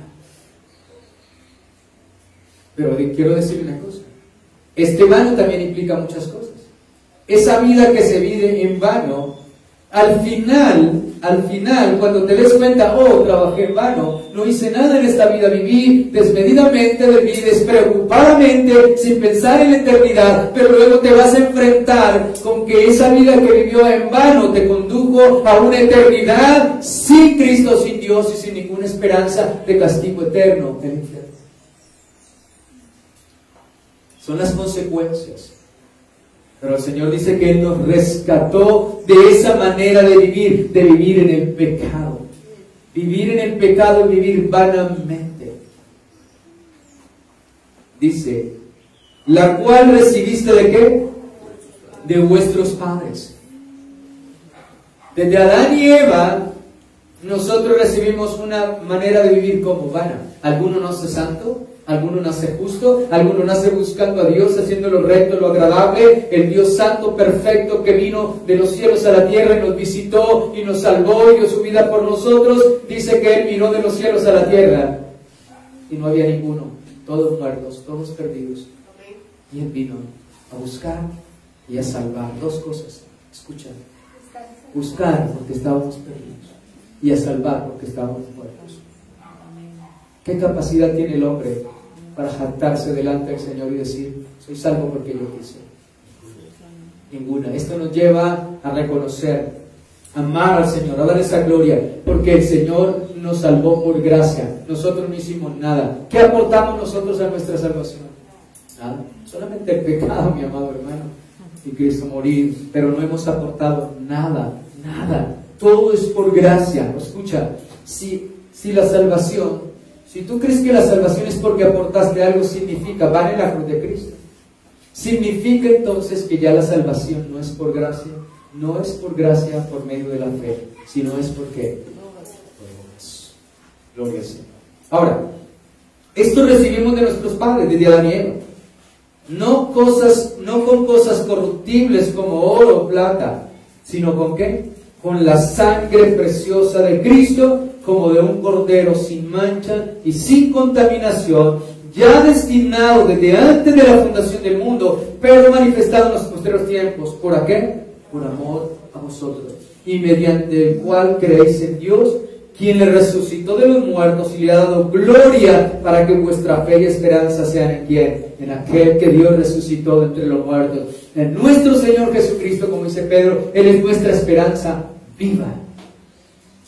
Pero quiero decirle una cosa, este vano también implica muchas cosas. Esa vida que se vive en vano, al final, cuando te des cuenta, trabajé en vano, no hice nada en esta vida, viví desmedidamente, viví despreocupadamente, sin pensar en la eternidad, pero luego te vas a enfrentar con que esa vida que vivió en vano te condujo a una eternidad sin Cristo, sin Dios y sin ninguna esperanza de castigo eterno en el infierno. Son las consecuencias. Pero el Señor dice que Él nos rescató de esa manera de vivir en el pecado. Vivir en el pecado y vivir vanamente. Dice, la cual recibiste ¿de qué? De vuestros padres. Desde Adán y Eva, nosotros recibimos una manera de vivir como vana. Alguno nace santo, alguno nace justo, alguno nace buscando a Dios, haciendo lo recto, lo agradable, el Dios santo, perfecto, que vino de los cielos a la tierra y nos visitó y nos salvó y dio su vida por nosotros. Dice que Él vino de los cielos a la tierra y no había ninguno, todos muertos, todos perdidos. Y Él vino a buscar y a salvar. Dos cosas, escucha, buscar porque estábamos perdidos y a salvar porque estábamos muertos. ¿Qué capacidad tiene el hombre para jactarse delante del Señor y decir, soy salvo porque yo quise? Ninguna. Esto nos lleva a reconocer, amar al Señor, a dar esa gloria, porque el Señor nos salvó por gracia. Nosotros no hicimos nada. ¿Qué aportamos nosotros a nuestra salvación? Nada. Solamente el pecado, mi amado hermano. Y Cristo morir, pero no hemos aportado nada, nada. Todo es por gracia. Escucha, si la salvación, si tú crees que la salvación es porque aportaste algo, significa, vale la cruz de Cristo. Significa entonces que ya la salvación no es por gracia, no es por gracia por medio de la fe, sino es porque gloria al Señor. Ahora, esto recibimos de nuestros padres, desde Adán y Eva. No con cosas corruptibles como oro o plata, sino ¿con qué? Con la sangre preciosa de Cristo, como de un cordero sin mancha y sin contaminación, ya destinado desde antes de la fundación del mundo, pero manifestado en los posteriores tiempos. ¿Por qué? Por amor a vosotros, y mediante el cual creéis en Dios, quien le resucitó de los muertos y le ha dado gloria, para que vuestra fe y esperanza sean en ¿quién? En aquel que Dios resucitó de entre los muertos, en nuestro Señor Jesucristo, como dice Pedro. Él es nuestra esperanza viva.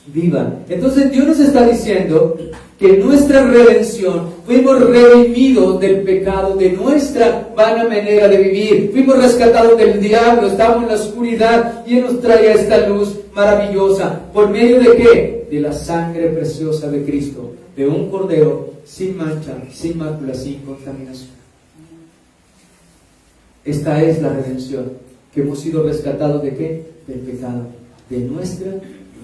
Viva. Entonces Dios nos está diciendo que nuestra redención, fuimos redimidos del pecado, de nuestra vana manera de vivir, fuimos rescatados del diablo, estábamos en la oscuridad y Él nos trae esta luz maravillosa. ¿Por medio de qué? De la sangre preciosa de Cristo, de un cordero sin mancha, sin mácula, sin contaminación. Esta es la redención, que hemos sido rescatados ¿de qué? Del pecado, de nuestra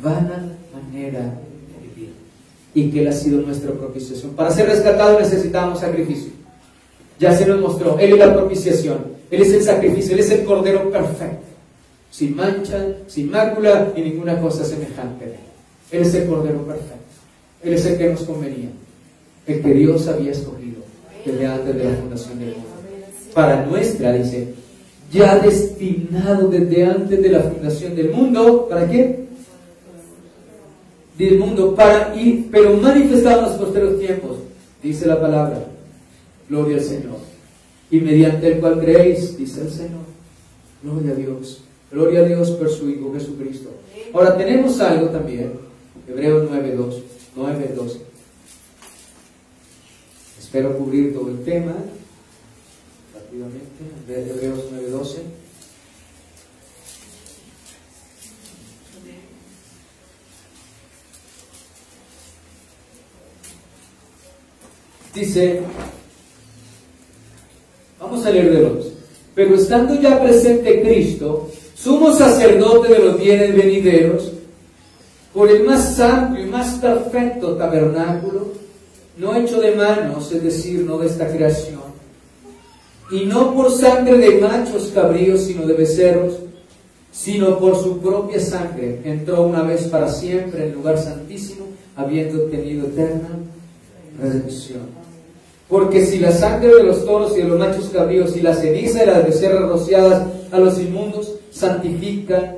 vana manera de vivir, y que Él ha sido nuestra propiciación. Para ser rescatados necesitamos sacrificio. Ya se nos mostró, Él es la propiciación, Él es el sacrificio, Él es el cordero perfecto, sin mancha, sin mácula y ninguna cosa semejante a Él. Él es el cordero perfecto, Él es el que nos convenía, el que Dios había escogido desde antes de la fundación del mundo. Para nuestra, dice, ya destinado desde antes de la fundación del mundo. ¿Para qué? Del mundo, pero manifestado en los posteriores tiempos, dice la palabra. Gloria al Señor. Y mediante el cual creéis, dice el Señor. Gloria a Dios. Gloria a Dios por su Hijo Jesucristo. Ahora tenemos algo también. Hebreos 9:12. Espero cubrir todo el tema rápidamente. Hebreos 9:12. Dice, vamos a leer de los. Pero estando ya presente Cristo, sumo sacerdote de los bienes venideros, por el más amplio y más perfecto tabernáculo, no hecho de manos, es decir, no de esta creación, y no por sangre de machos cabríos, sino de becerros, sino por su propia sangre, entró una vez para siempre en el lugar santísimo, habiendo obtenido eterna redención. Porque si la sangre de los toros y de los machos cabríos y la ceniza de las becerras rociadas a los inmundos santifican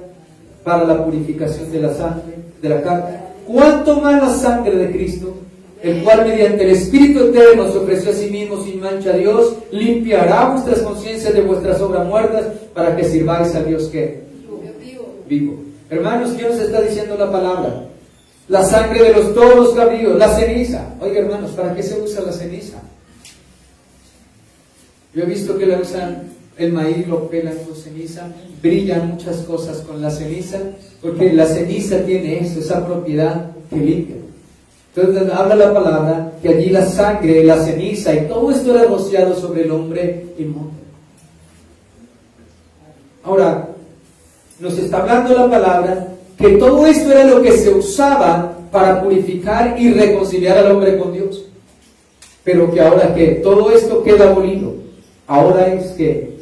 para la purificación de la sangre, de la carne, ¿cuánto más la sangre de Cristo, el cual mediante el Espíritu Eterno se ofreció a sí mismo sin mancha a Dios, limpiará vuestras conciencias de vuestras obras muertas, para que sirváis a Dios que vivo? Hermanos, ¿qué nos está diciendo la palabra? La sangre de los toros cabríos, la ceniza. Oiga, hermanos, ¿para qué se usa la ceniza? Yo he visto que la usan, el maíz lo pelan con ceniza, brillan muchas cosas con la ceniza, porque la ceniza tiene eso, esa propiedad que limpia. Entonces habla la palabra que allí la sangre, la ceniza y todo esto era rociado sobre el hombre inmundo. Ahora, nos está hablando la palabra que todo esto era lo que se usaba para purificar y reconciliar al hombre con Dios, pero que ahora que todo esto queda abolido. Ahora es que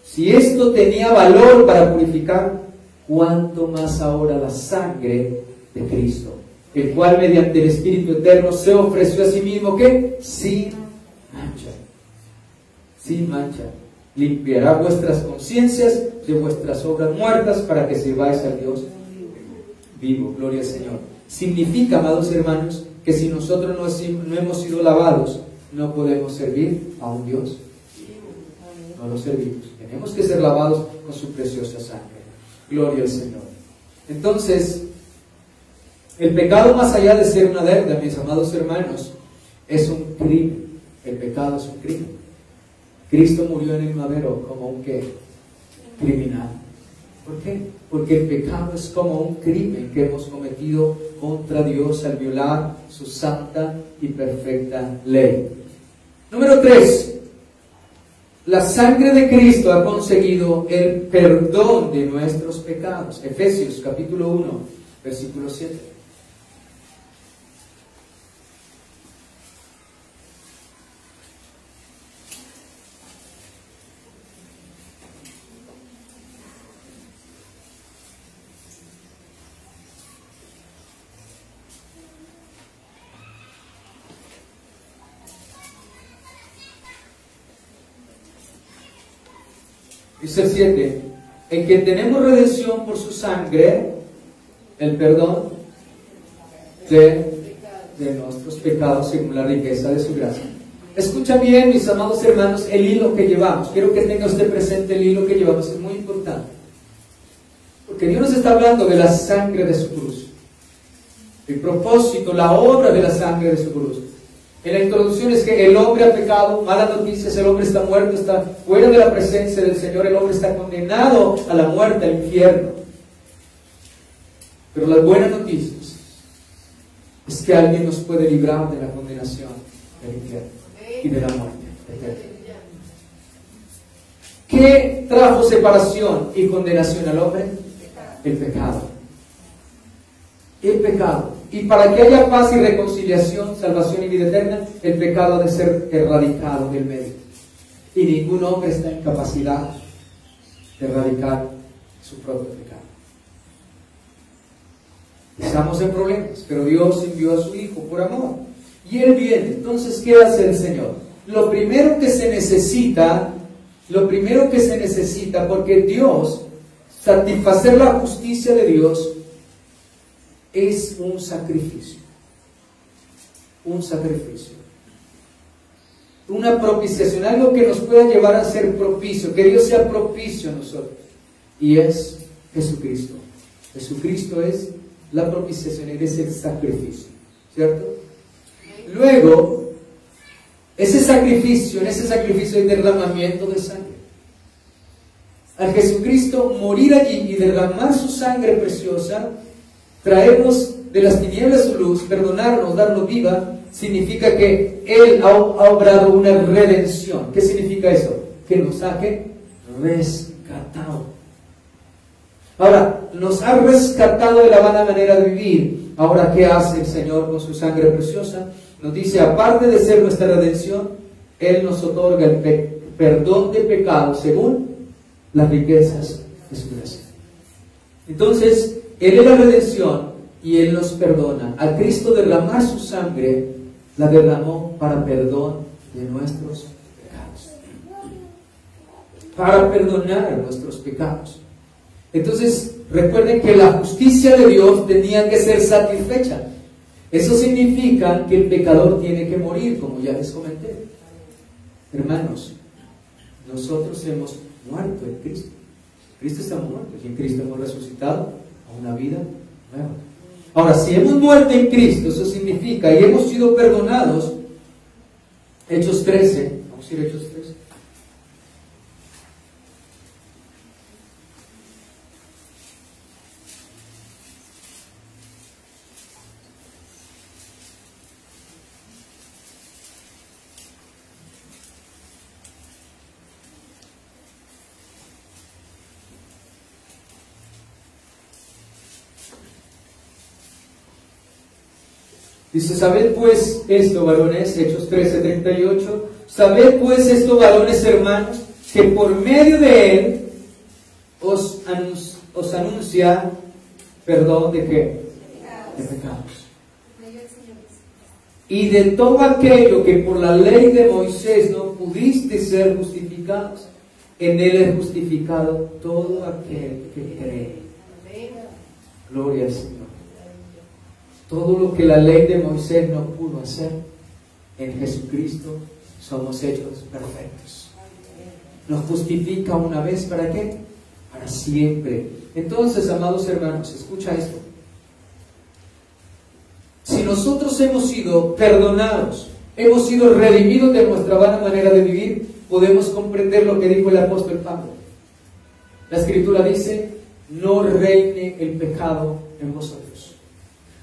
si esto tenía valor para purificar, cuánto más ahora la sangre de Cristo, el cual mediante el Espíritu Eterno se ofreció a sí mismo, ¿qué? Sin mancha, sin mancha, limpiará vuestras conciencias de vuestras obras muertas, para que sirváis al Dios vivo. Gloria al Señor. Significa, amados hermanos, que si nosotros no hemos sido lavados, no podemos servir a un Dios. No lo servimos. Tenemos que ser lavados con su preciosa sangre. Gloria al Señor. Entonces, el pecado, más allá de ser una deuda, mis amados hermanos, es un crimen. El pecado es un crimen. Cristo murió en el madero como un ¿qué? criminal. ¿Por qué? Porque el pecado es como un crimen que hemos cometido contra Dios al violar su santa y perfecta ley. Número 3. La sangre de Cristo ha conseguido el perdón de nuestros pecados. Efesios capítulo 1, versículo 7. Dice el 7, en que tenemos redención por su sangre, el perdón de nuestros pecados según la riqueza de su gracia. Escucha bien, mis amados hermanos, el hilo que llevamos. Quiero que tenga usted presente el hilo que llevamos, es muy importante. Porque Dios nos está hablando de la sangre de su cruz. El propósito, la obra de la sangre de su cruz. En la introducción es que el hombre ha pecado, malas noticias, el hombre está muerto, está fuera de la presencia del Señor, el hombre está condenado a la muerte, al infierno. Pero las buenas noticias es que alguien nos puede librar de la condenación del infierno y de la muerte eterna. ¿Qué trajo separación y condenación al hombre? El pecado. El pecado. Y para que haya paz y reconciliación, salvación y vida eterna, el pecado ha de ser erradicado del medio. Y ningún hombre está en capacidad de erradicar su propio pecado. Estamos en problemas, pero Dios envió a su Hijo por amor. Y Él viene. Entonces, ¿qué hace el Señor? Lo primero que se necesita, porque Dios, satisfacer la justicia de Dios, es un sacrificio. Un sacrificio. Una propiciación, algo que nos pueda llevar a ser propicio, que Dios sea propicio a nosotros. Y es Jesucristo. Jesucristo es la propiciación, Él es el sacrificio. ¿Cierto? Luego, en ese sacrificio hay derramamiento de sangre. Al Jesucristo morir allí y derramar su sangre preciosa, traernos de las tinieblas su luz, perdonarnos, darnos vida, significa que Él ha obrado una redención. ¿Qué significa eso? Que nos ha rescatado. Ahora, nos ha rescatado de la vana manera de vivir. Ahora, ¿qué hace el Señor con su sangre preciosa? Nos dice, aparte de ser nuestra redención, Él nos otorga el perdón de pecados según las riquezas de su gracia. Entonces, Él es la redención y Él nos perdona. A Cristo derramar su sangre, la derramó para perdón de nuestros pecados. Para perdonar nuestros pecados. Entonces, recuerden que la justicia de Dios tenía que ser satisfecha. Eso significa que el pecador tiene que morir, como ya les comenté. Hermanos, nosotros hemos muerto en Cristo. Cristo está muerto y en Cristo hemos resucitado a una vida nueva. Ahora, si hemos muerto en Cristo, eso significa, y hemos sido perdonados, Hechos 13, vamos a ir a Hechos 13. Dice, sabed pues esto, varones, Hechos 13:38, sabed pues esto, varones hermanos, que por medio de Él os anuncia perdón de ¿qué? De pecados. Y de todo aquello que por la ley de Moisés no pudiste ser justificados, en Él es justificado todo aquel que cree. Gloria al Señor. Todo lo que la ley de Moisés no pudo hacer, en Jesucristo somos hechos perfectos. Nos justifica una vez, ¿para qué? Para siempre. Entonces, amados hermanos, escucha esto. Si nosotros hemos sido perdonados, hemos sido redimidos de nuestra vana manera de vivir, podemos comprender lo que dijo el apóstol Pablo. La Escritura dice, no reine el pecado en vosotros.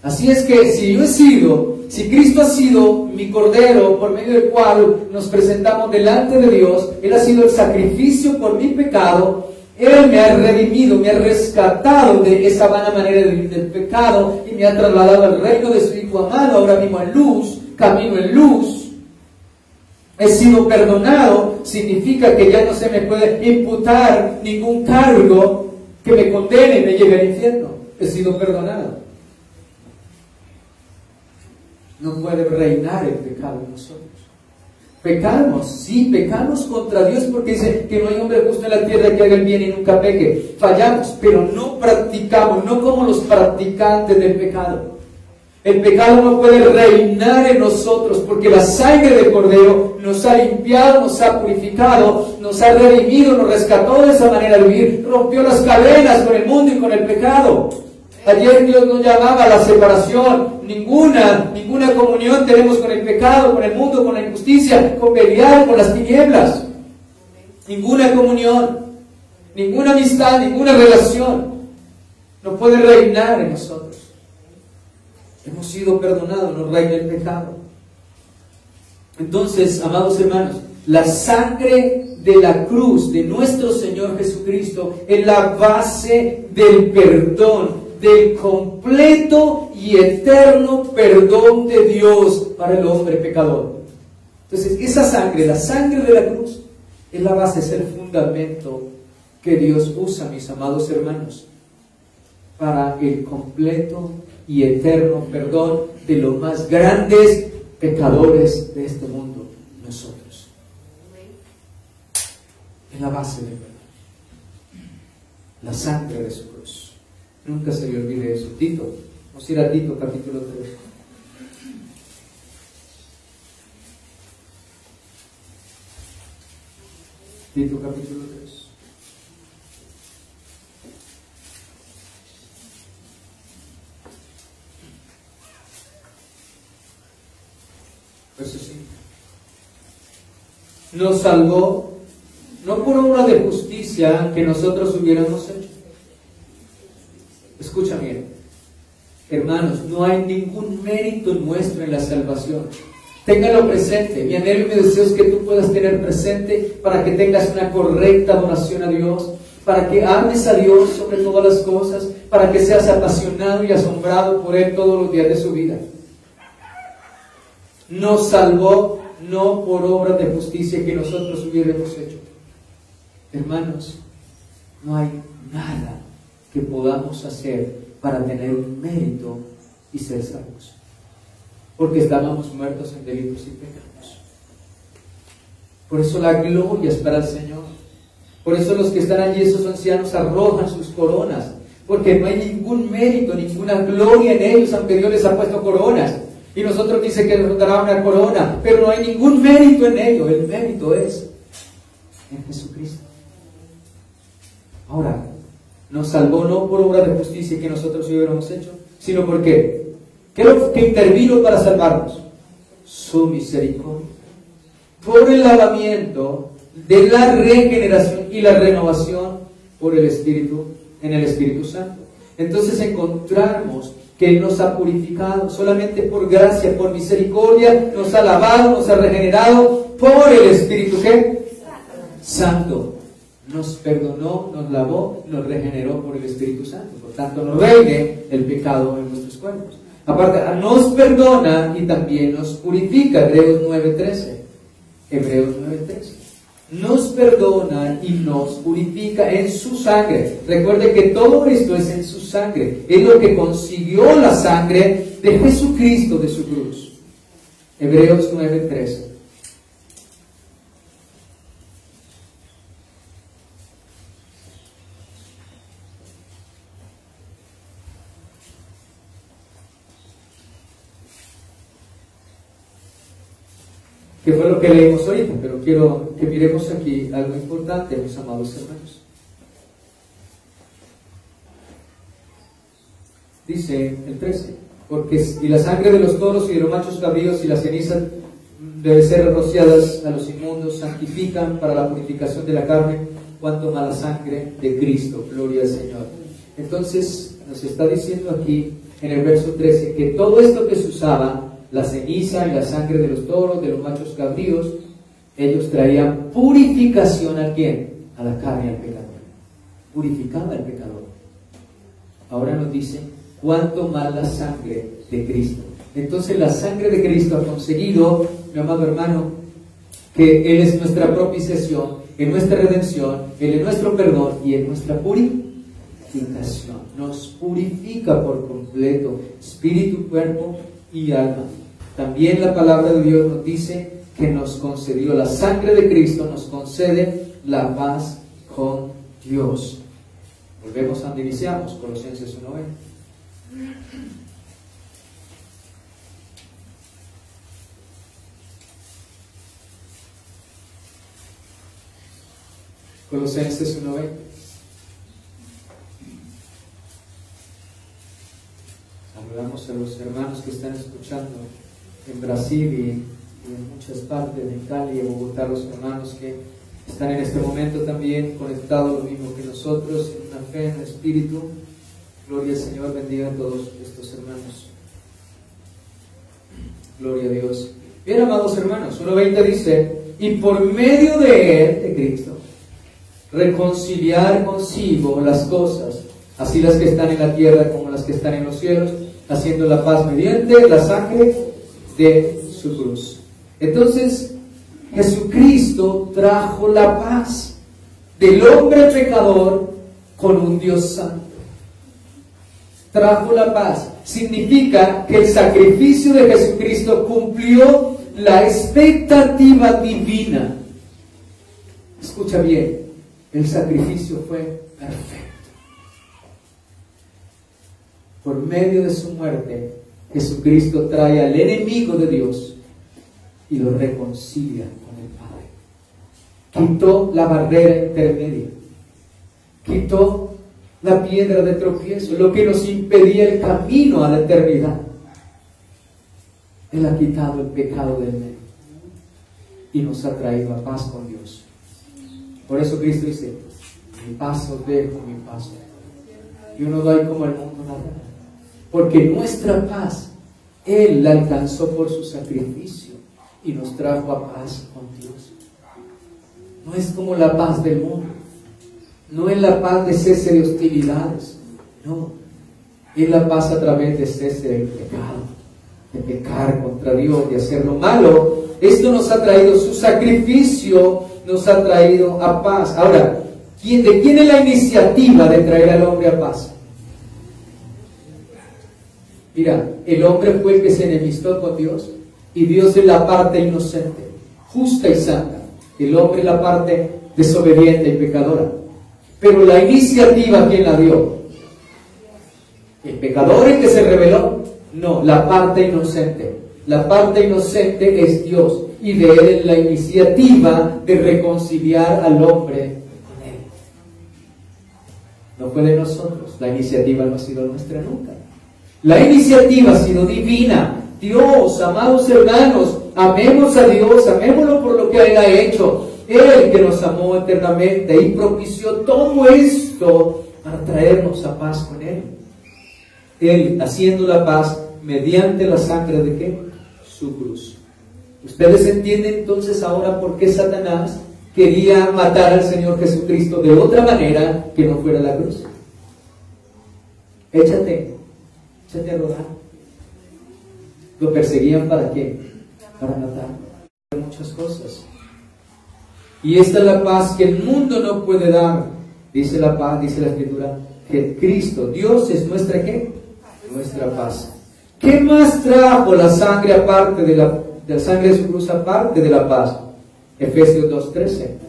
Así es que si Cristo ha sido mi Cordero por medio del cual nos presentamos delante de Dios, Él ha sido el sacrificio por mi pecado, Él me ha redimido, me ha rescatado de esa vana manera de vivir del pecado y me ha trasladado al reino de su Hijo amado, ahora mismo en luz, camino en luz. He sido perdonado, significa que ya no se me puede imputar ningún cargo que me condene y me lleve al infierno. He sido perdonado. No puede reinar el pecado en nosotros. Pecamos, sí, pecamos contra Dios porque dice que no hay hombre justo en la tierra que haga el bien y nunca peque. Fallamos, pero no practicamos, no como los practicantes del pecado. El pecado no puede reinar en nosotros porque la sangre del Cordero nos ha limpiado, nos ha purificado, nos ha redimido, nos rescató de esa manera de vivir, rompió las cadenas con el mundo y con el pecado. Ayer Dios nos llamaba a la separación. Ninguna comunión tenemos con el pecado, con el mundo, con la injusticia, con Belial, con las tinieblas. Ninguna comunión, ninguna amistad, ninguna relación no puede reinar en nosotros. Hemos sido perdonados, no reina el pecado. Entonces, amados hermanos, la sangre de la cruz de nuestro Señor Jesucristo es la base del perdón, del completo y eterno perdón de Dios para el hombre pecador. Entonces, esa sangre, la sangre de la cruz, es la base, es el fundamento que Dios usa, mis amados hermanos, para el completo y eterno perdón de los más grandes pecadores de este mundo, nosotros. Es la base del perdón, la sangre de su cruz. Nunca se le olvide eso. Tito, vamos a ir a Tito capítulo 3. Tito capítulo 3. Verso 5. Nos salvó no por obra de justicia que nosotros hubiéramos hecho. Escucha bien, hermanos, no hay ningún mérito nuestro en la salvación. Téngalo presente. Mi anhelo y mi deseo es que tú puedas tener presente para que tengas una correcta adoración a Dios, para que ames a Dios sobre todas las cosas, para que seas apasionado y asombrado por Él todos los días de su vida. Nos salvó no por obras de justicia que nosotros hubiéramos hecho. Hermanos, no hay nada que podamos hacer para tener un mérito y ser salvos, porque estábamos muertos en delitos y pecados. Por eso la gloria es para el Señor. Por eso los que están allí, esos ancianos, arrojan sus coronas, porque no hay ningún mérito, ninguna gloria en ellos, aunque Dios les ha puesto coronas. Y nosotros dice que nos dará una corona, pero no hay ningún mérito en ello. El mérito es en Jesucristo. Ahora, nos salvó no por obra de justicia que nosotros hubiéramos hecho, sino porque ¿qué es lo que intervino para salvarnos? Su misericordia, por el lavamiento de la regeneración y la renovación por el Espíritu, en el Espíritu Santo. Entonces encontramos que Él nos ha purificado solamente por gracia, por misericordia, nos ha lavado, nos ha regenerado por el Espíritu ¿qué? Santo. Nos perdonó, nos lavó, nos regeneró por el Espíritu Santo. Por tanto, no reine el pecado en nuestros cuerpos. Aparte, nos perdona y también nos purifica. Hebreos 9:13. Hebreos 9:13. Nos perdona y nos purifica en su sangre. Recuerde que todo esto es en su sangre. Es lo que consiguió la sangre de Jesucristo de su cruz. Hebreos 9:13. Que fue lo que leímos ahorita, pero quiero que miremos aquí algo importante, mis amados hermanos. Dice el 13, porque y la sangre de los toros y de los machos cabríos y las cenizas deben ser rociadas a los inmundos, santifican para la purificación de la carne, cuánto más la sangre de Cristo. Gloria al Señor. Entonces nos está diciendo aquí en el verso 13 que todo esto que se usaba, la ceniza y la sangre de los toros, de los machos cabríos, ellos traían purificación ¿a quién? A la carne, al pecador. Purificaba al pecador. Ahora nos dice cuánto más la sangre de Cristo. Entonces la sangre de Cristo ha conseguido, mi amado hermano, que Él es nuestra propiciación, en nuestra redención, Él es nuestro perdón y en nuestra purificación. Nos purifica por completo, espíritu, cuerpo y alma. También la palabra de Dios nos dice que nos concedió la sangre de Cristo, nos concede la paz con Dios. Volvemos a donde iniciamos, Colosenses 1:20. Colosenses 1:20. Saludamos a los hermanos que están escuchando en Brasil y en muchas partes, en Cali, en Bogotá, los hermanos que están en este momento también conectados lo mismo que nosotros, en una fe, en el espíritu. Gloria al Señor, bendiga a todos estos hermanos. Gloria a Dios. Bien, amados hermanos, 1:20 dice, y por medio de Él, de Cristo, reconciliar consigo las cosas, así las que están en la tierra como las que están en los cielos, haciendo la paz mediante la sangre de su cruz. Entonces, Jesucristo trajo la paz del hombre pecador con un Dios santo. Trajo la paz. Significa que el sacrificio de Jesucristo cumplió la expectativa divina. Escucha bien, el sacrificio fue perfecto. Por medio de su muerte, Jesucristo trae al enemigo de Dios y lo reconcilia con el Padre. Quitó la barrera intermedia, quitó la piedra de tropiezo, lo que nos impedía el camino a la eternidad. Él ha quitado el pecado del medio y nos ha traído a paz con Dios. Por eso Cristo dice, mi paz os dejo, mi paz. Yo no doy como el mundo la da. Porque nuestra paz, Él la alcanzó por su sacrificio y nos trajo a paz con Dios. No es como la paz del mundo. No es la paz de cese de hostilidades. No. Es la paz a través de cese del pecado. De pecar contra Dios, de hacer lo malo. Esto nos ha traído su sacrificio, nos ha traído a paz. Ahora, ¿de quién es la iniciativa de traer al hombre a paz? Mira, el hombre fue el que se enemistó con Dios y Dios es la parte inocente, justa y santa. El hombre es la parte desobediente y pecadora. Pero la iniciativa, ¿quién la dio? ¿El pecador el que se rebeló? No, la parte inocente. La parte inocente es Dios y de Él es la iniciativa de reconciliar al hombre con Él. No fue de nosotros, la iniciativa no ha sido nuestra nunca. La iniciativa ha sido divina. Dios, amados hermanos, amemos a Dios, amémoslo por lo que Él ha hecho. Él que nos amó eternamente y propició todo esto para traernos a paz con Él. Él haciendo la paz mediante la sangre de ¿qué? Su cruz. ¿Ustedes entienden entonces ahora por qué Satanás quería matar al Señor Jesucristo de otra manera que no fuera la cruz? Échate a rodar. Lo perseguían ¿para qué? Para matar. Muchas cosas. Y esta es la paz que el mundo no puede dar. Dice la paz, dice la Escritura, que Cristo, Dios es nuestra ¿qué? Nuestra paz. ¿Qué más trajo la sangre aparte de la sangre de su cruz aparte de la paz? Efesios 2:13.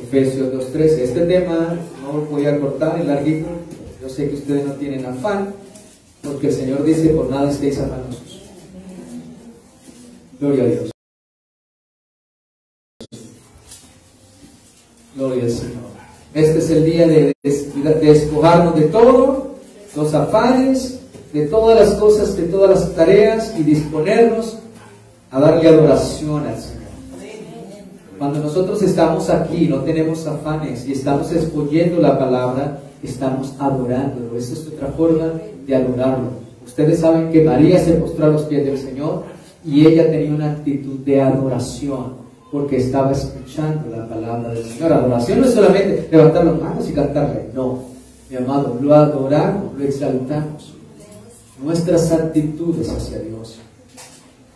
Efesios 2:13. Este tema no lo voy a cortar, es larguito. Yo sé que ustedes no tienen afán, porque el Señor dice, por nada estéis afanosos. Gloria a Dios. Gloria al Señor. Este es el día de despojarnos de todo, los afanes, de todas las cosas, de todas las tareas y disponernos a darle adoración al Señor. Cuando nosotros estamos aquí, no tenemos afanes y estamos exponiendo la palabra, estamos adorándolo. Esa es otra forma de adorarlo. Ustedes saben que María se postró a los pies del Señor y ella tenía una actitud de adoración porque estaba escuchando la palabra del Señor. Adoración no es solamente levantar las manos y cantarle, no, mi amado, lo adoramos, lo exaltamos. Nuestras actitudes hacia Dios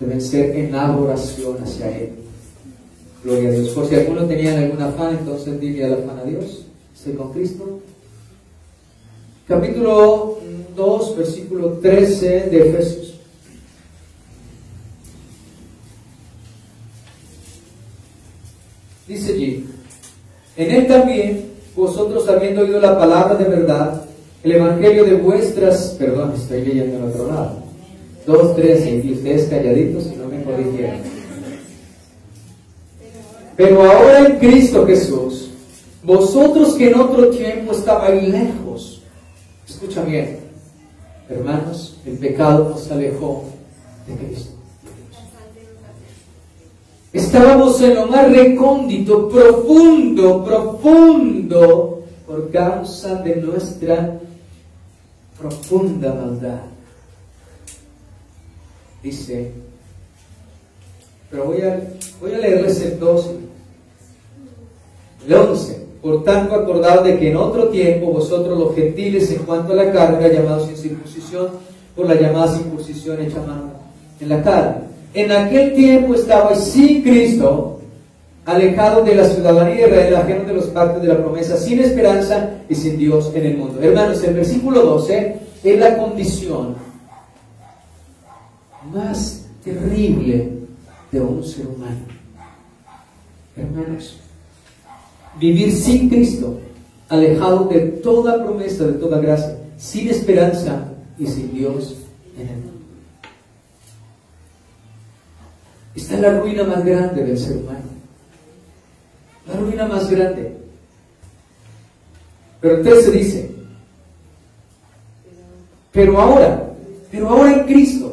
deben ser en adoración hacia Él. Gloria a Dios. Por si alguno tenía algún afán, entonces dile al afán a Dios. Sé con Cristo. Capítulo 2, versículo 13 de Efesios. Dice allí: en Él también, vosotros habiendo oído la palabra de verdad, el evangelio de vuestras, perdón, estoy leyendo en otro lado, 2:13, y ustedes calladitos y no me corrigieron. Pero ahora en Cristo Jesús, vosotros que en otro tiempo estabais lejos, escucha bien, hermanos, el pecado nos alejó de Cristo. Estábamos en lo más recóndito, profundo, por causa de nuestra profunda maldad. Dice, pero voy a leerles el 12, el 11. Por tanto, acordad de que en otro tiempo vosotros los gentiles, en cuanto a la carne, llamados sin circuncisión, por la llamada circuncisión hecha mano en la carne. En aquel tiempo estabais sin Cristo, alejados de la ciudadanía de Israel, ajenos de los pactos de la promesa, sin esperanza y sin Dios en el mundo. Hermanos, el versículo 12 es la condición más terrible de un ser humano. Hermanos, vivir sin Cristo, alejado de toda promesa, de toda gracia, sin esperanza y sin Dios en el mundo. Esta es la ruina más grande del ser humano. La ruina más grande. Pero el 13 dice, pero ahora en Cristo.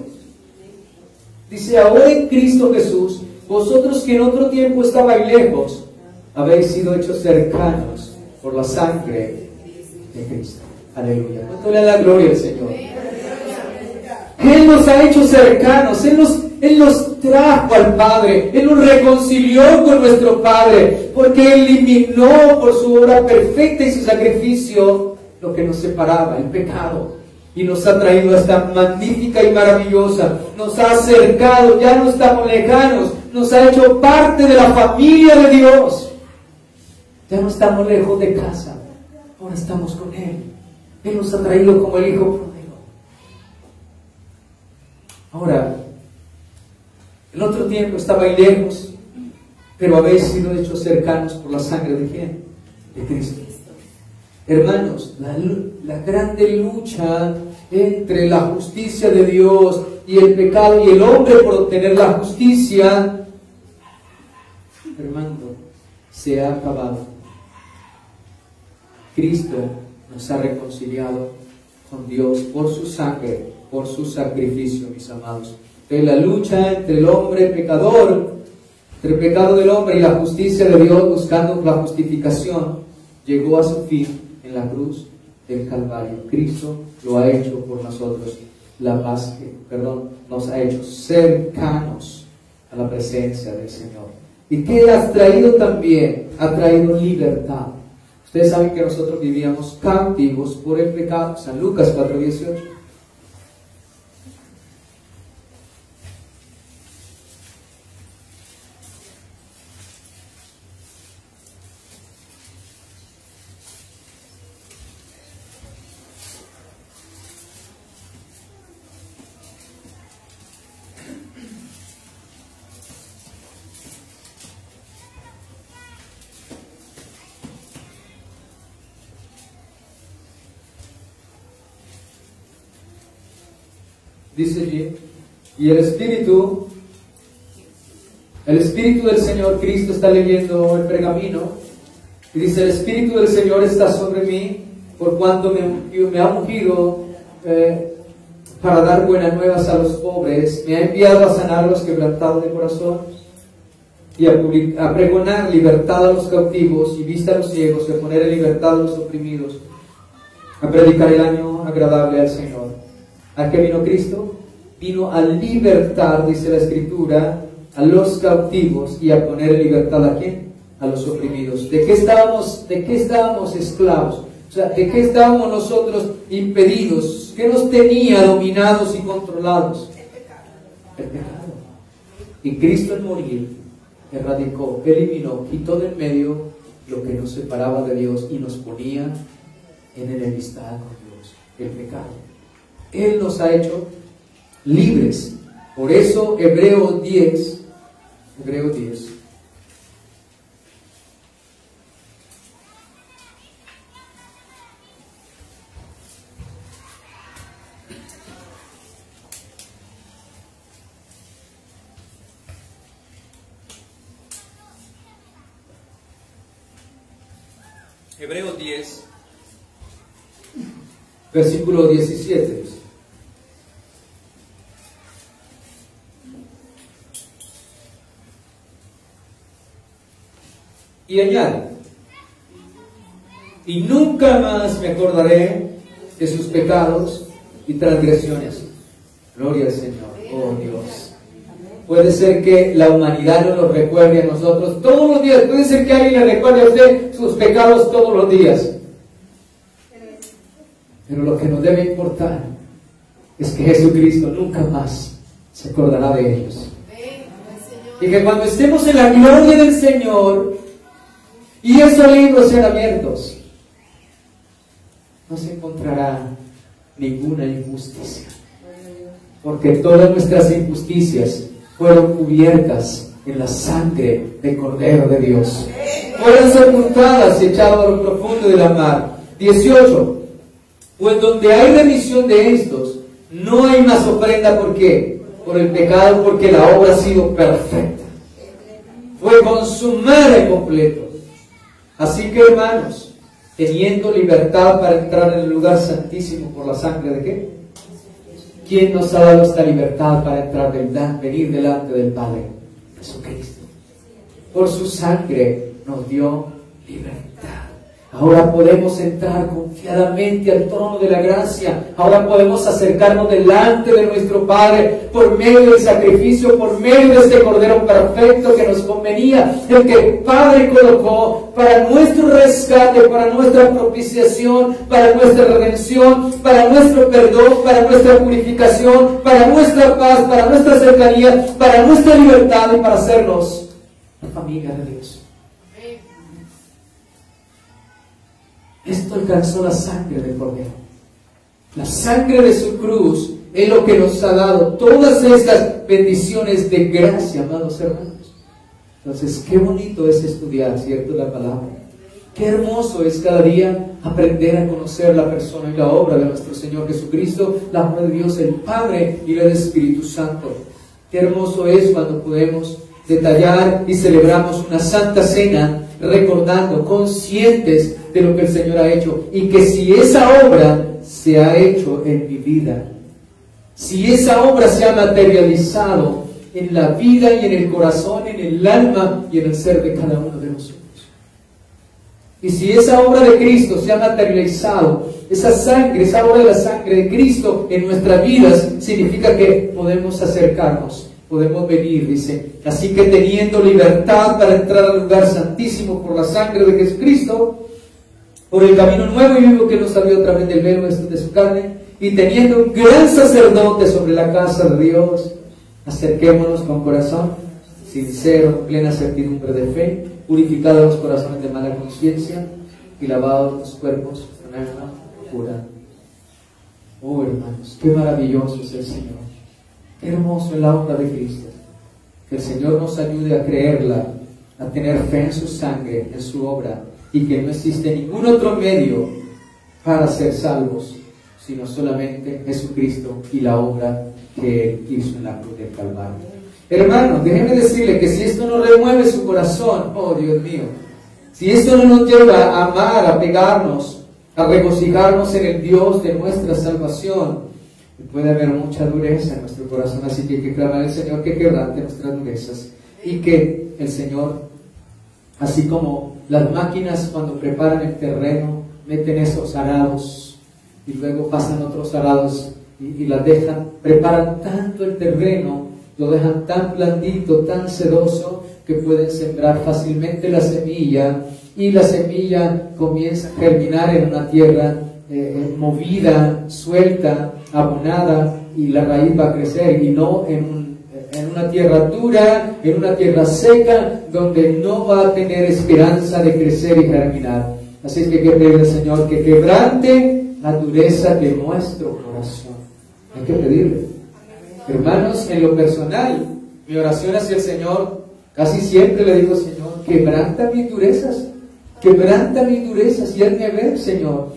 Dice, ahora en Cristo Jesús, vosotros que en otro tiempo estabais lejos, habéis sido hechos cercanos por la sangre de Cristo. Aleluya. ¿Cuánto le da la gloria al Señor? Él nos ha hecho cercanos, Él nos trajo al Padre, Él nos reconcilió con nuestro Padre, porque eliminó por su obra perfecta y su sacrificio lo que nos separaba, el pecado, y nos ha traído a esta magnífica y maravillosa, nos ha acercado, ya no estamos lejanos, nos ha hecho parte de la familia de Dios. Ya no estamos lejos de casa, ahora estamos con Él. Él nos ha traído como el Hijo pródigo. Ahora, en otro tiempo estabais lejos, pero habéis sido hechos cercanos por la sangre de ¿quién? De Cristo. Hermanos, la grande lucha entre la justicia de Dios y el pecado y el hombre por obtener la justicia, hermano, se ha acabado. Cristo nos ha reconciliado con Dios por su sangre, por su sacrificio, mis amados. Entonces, la lucha entre el hombre pecador, entre el pecado del hombre y la justicia de Dios, buscando la justificación, llegó a su fin en la cruz del Calvario. Cristo lo ha hecho por nosotros. Nos ha hecho cercanos a la presencia del Señor. ¿Y qué ha traído también? Ha traído libertad. Ustedes saben que nosotros vivíamos cautivos por el pecado. San Lucas 4:18. Dice allí, y el Espíritu del Señor, Cristo está leyendo el pergamino, y dice, el Espíritu del Señor está sobre mí, por cuanto me ha ungido para dar buenas nuevas a los pobres, me ha enviado a sanar a los quebrantados de corazón y a pregonar libertad a los cautivos y vista a los ciegos, y a poner en libertad a los oprimidos, a predicar el año agradable al Señor. ¿A qué vino Cristo? Vino a libertar, dice la Escritura, a los cautivos y a poner en libertad ¿a quién? A los oprimidos. ¿De qué estábamos esclavos? O sea, ¿de qué estábamos nosotros impedidos? ¿Qué nos tenía dominados y controlados? El pecado. Y Cristo al morir erradicó, eliminó, quitó del medio lo que nos separaba de Dios y nos ponía en enemistad con Dios, el pecado. Él nos ha hecho libres. Por eso Hebreos 10 versículo 17 dice: y añade, y nunca más me acordaré de sus pecados y transgresiones. Gloria al Señor. Oh Dios. Puede ser que la humanidad no los recuerde a nosotros todos los días. Puede ser que alguien le recuerde a usted sus pecados todos los días. Pero lo que nos debe importar es que Jesucristo nunca más se acordará de ellos. Y que cuando estemos en la gloria del Señor y esos libros sean abiertos, no se encontrará ninguna injusticia, porque todas nuestras injusticias fueron cubiertas en la sangre del Cordero de Dios. Fueron sepultadas y echadas a lo profundo de la mar. 18. Pues donde hay remisión de estos, no hay más ofrenda. ¿Por qué? Por el pecado, porque la obra ha sido perfecta. Fue consumada y completo. Así que, hermanos, teniendo libertad para entrar en el lugar santísimo por la sangre de ¿qué? ¿Quién nos ha dado esta libertad para entrar, venir delante del Padre? Jesucristo. Por su sangre nos dio libertad. Ahora podemos entrar confiadamente al trono de la gracia. Ahora podemos acercarnos delante de nuestro Padre por medio del sacrificio, por medio de este Cordero perfecto que nos convenía, el que el Padre colocó para nuestro rescate, para nuestra propiciación, para nuestra redención, para nuestro perdón, para nuestra purificación, para nuestra paz, para nuestra cercanía, para nuestra libertad y para hacernos la familia de Dios. Esto alcanzó la sangre del Cordero. La sangre de su cruz es lo que nos ha dado todas estas bendiciones de gracia, amados hermanos. Entonces, qué bonito es estudiar, ¿cierto?, la palabra. Qué hermoso es cada día aprender a conocer la persona y la obra de nuestro Señor Jesucristo, la obra de Dios el Padre y el Espíritu Santo. Qué hermoso es cuando podemos detallar y celebramos una santa cena recordando, conscientes de lo que el Señor ha hecho, y que si esa obra se ha hecho en mi vida, si esa obra se ha materializado en la vida y en el corazón, en el alma y en el ser de cada uno de nosotros, y si esa obra de Cristo se ha materializado, esa sangre, esa obra de la sangre de Cristo en nuestras vidas, significa que podemos acercarnos, podemos venir, dice. Así que teniendo libertad para entrar al lugar santísimo por la sangre de Jesucristo, por el camino nuevo y vivo que nos abrió a través del velo de su carne, y teniendo un gran sacerdote sobre la casa de Dios, acerquémonos con corazón sincero, plena certidumbre de fe, purificados los corazones de mala conciencia y lavados los cuerpos con alma pura. Oh, hermanos, qué maravilloso es el Señor. Qué hermoso es la obra de Cristo. Que el Señor nos ayude a creerla, a tener fe en su sangre, en su obra, y que no existe ningún otro medio para ser salvos, sino solamente Jesucristo y la obra que Él hizo en la cruz del Calvario. Hermanos, déjenme decirle que si esto no remueve su corazón, oh Dios mío, si esto no nos lleva a amar, a pegarnos, a regocijarnos en el Dios de nuestra salvación, y puede haber mucha dureza en nuestro corazón, así que hay que clamar al Señor que quebrante nuestras durezas y que el Señor, así como las máquinas cuando preparan el terreno, meten esos arados y luego pasan otros arados y las dejan, preparan tanto el terreno, lo dejan tan blandito, tan sedoso, que pueden sembrar fácilmente la semilla, y la semilla comienza a germinar en una tierra movida, suelta, abonada, y la raíz va a crecer, y no en una tierra dura, en una tierra seca, donde no va a tener esperanza de crecer y germinar. Así es que hay que pedirle al Señor que quebrante la dureza de nuestro corazón. Hay que pedirle. Hermanos, en lo personal, mi oración hacia el Señor, casi siempre le digo: Señor, quebranta mis durezas, y hazme ver, Señor,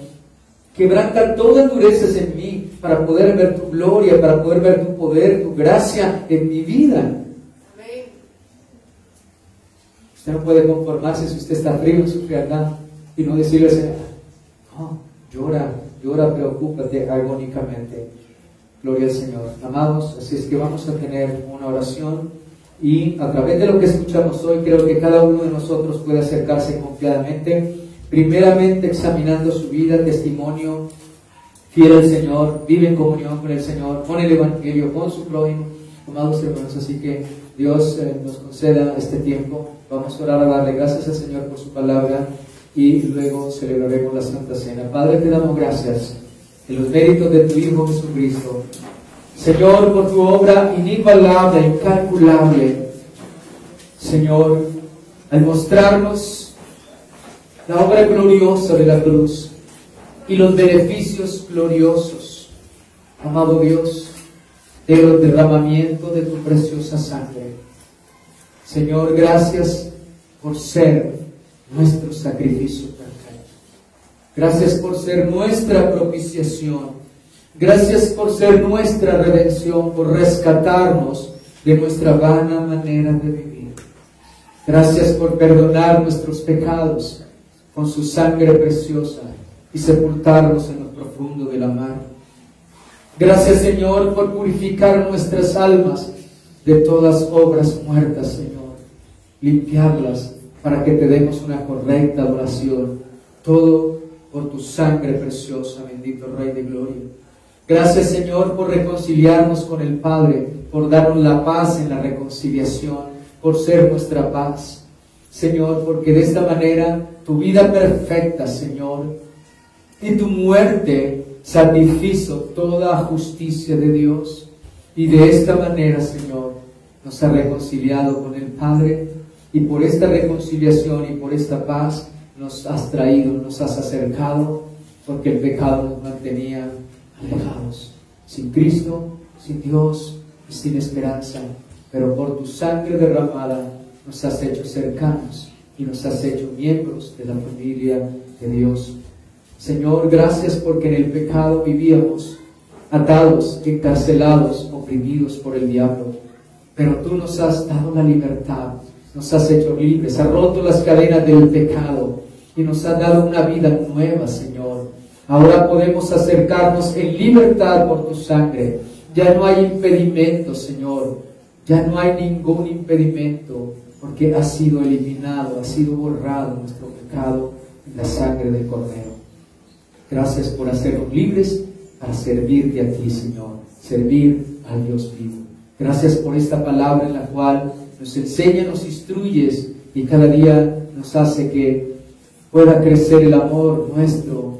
quebranta todas durezas en mí, para poder ver tu gloria, para poder ver tu poder, tu gracia en mi vida. Amén. Usted no puede conformarse si usted está frío en su frialdad y no decirle al Señor: no, llora, preocúpate agónicamente. Gloria al Señor. Amados, así es que vamos a tener una oración, y a través de lo que escuchamos hoy, creo que cada uno de nosotros puede acercarse confiadamente, primeramente examinando su vida, testimonio fiel al Señor, vive en comunión con el Señor, con el Evangelio, con su prójimo. Amados hermanos, así que Dios nos conceda este tiempo. Vamos a orar, a darle gracias al Señor por su palabra, y luego celebraremos la Santa Cena. Padre, te damos gracias en los méritos de tu Hijo Jesucristo, Señor, por tu obra inigualable, incalculable, Señor, al mostrarnos la obra gloriosa de la cruz y los beneficios gloriosos, amado Dios, del derramamiento de tu preciosa sangre. Señor, gracias por ser nuestro sacrificio perfecto. Gracias por ser nuestra propiciación. Gracias por ser nuestra redención, por rescatarnos de nuestra vana manera de vivir. Gracias por perdonar nuestros pecados con su sangre preciosa y sepultarnos en lo profundo de la mar. Gracias, Señor, por purificar nuestras almas de todas obras muertas, Señor. Limpiarlas para que te demos una correcta adoración. Todo por tu sangre preciosa, bendito Rey de Gloria. Gracias, Señor, por reconciliarnos con el Padre, por darnos la paz en la reconciliación, por ser nuestra paz. Señor, porque de esta manera tu vida perfecta, Señor, y tu muerte satisfizo toda justicia de Dios. Y de esta manera, Señor, nos ha reconciliado con el Padre, y por esta reconciliación y por esta paz nos has traído, nos has acercado, porque el pecado nos mantenía alejados, sin Cristo, sin Dios y sin esperanza. Pero por tu sangre derramada nos has hecho cercanos y nos has hecho miembros de la familia de Dios. Señor, gracias porque en el pecado vivíamos atados, encarcelados, oprimidos por el diablo, pero tú nos has dado la libertad, nos has hecho libres, has roto las cadenas del pecado y nos has dado una vida nueva, Señor. Ahora podemos acercarnos en libertad por tu sangre. Ya no hay impedimento, Señor. Ya no hay ningún impedimento, porque ha sido eliminado, ha sido borrado nuestro pecado en la sangre del Cordero. Gracias por hacernos libres para servirte a ti, Señor. Servir al Dios vivo. Gracias por esta palabra en la cual nos enseña, nos instruyes, y cada día nos hace que pueda crecer el amor nuestro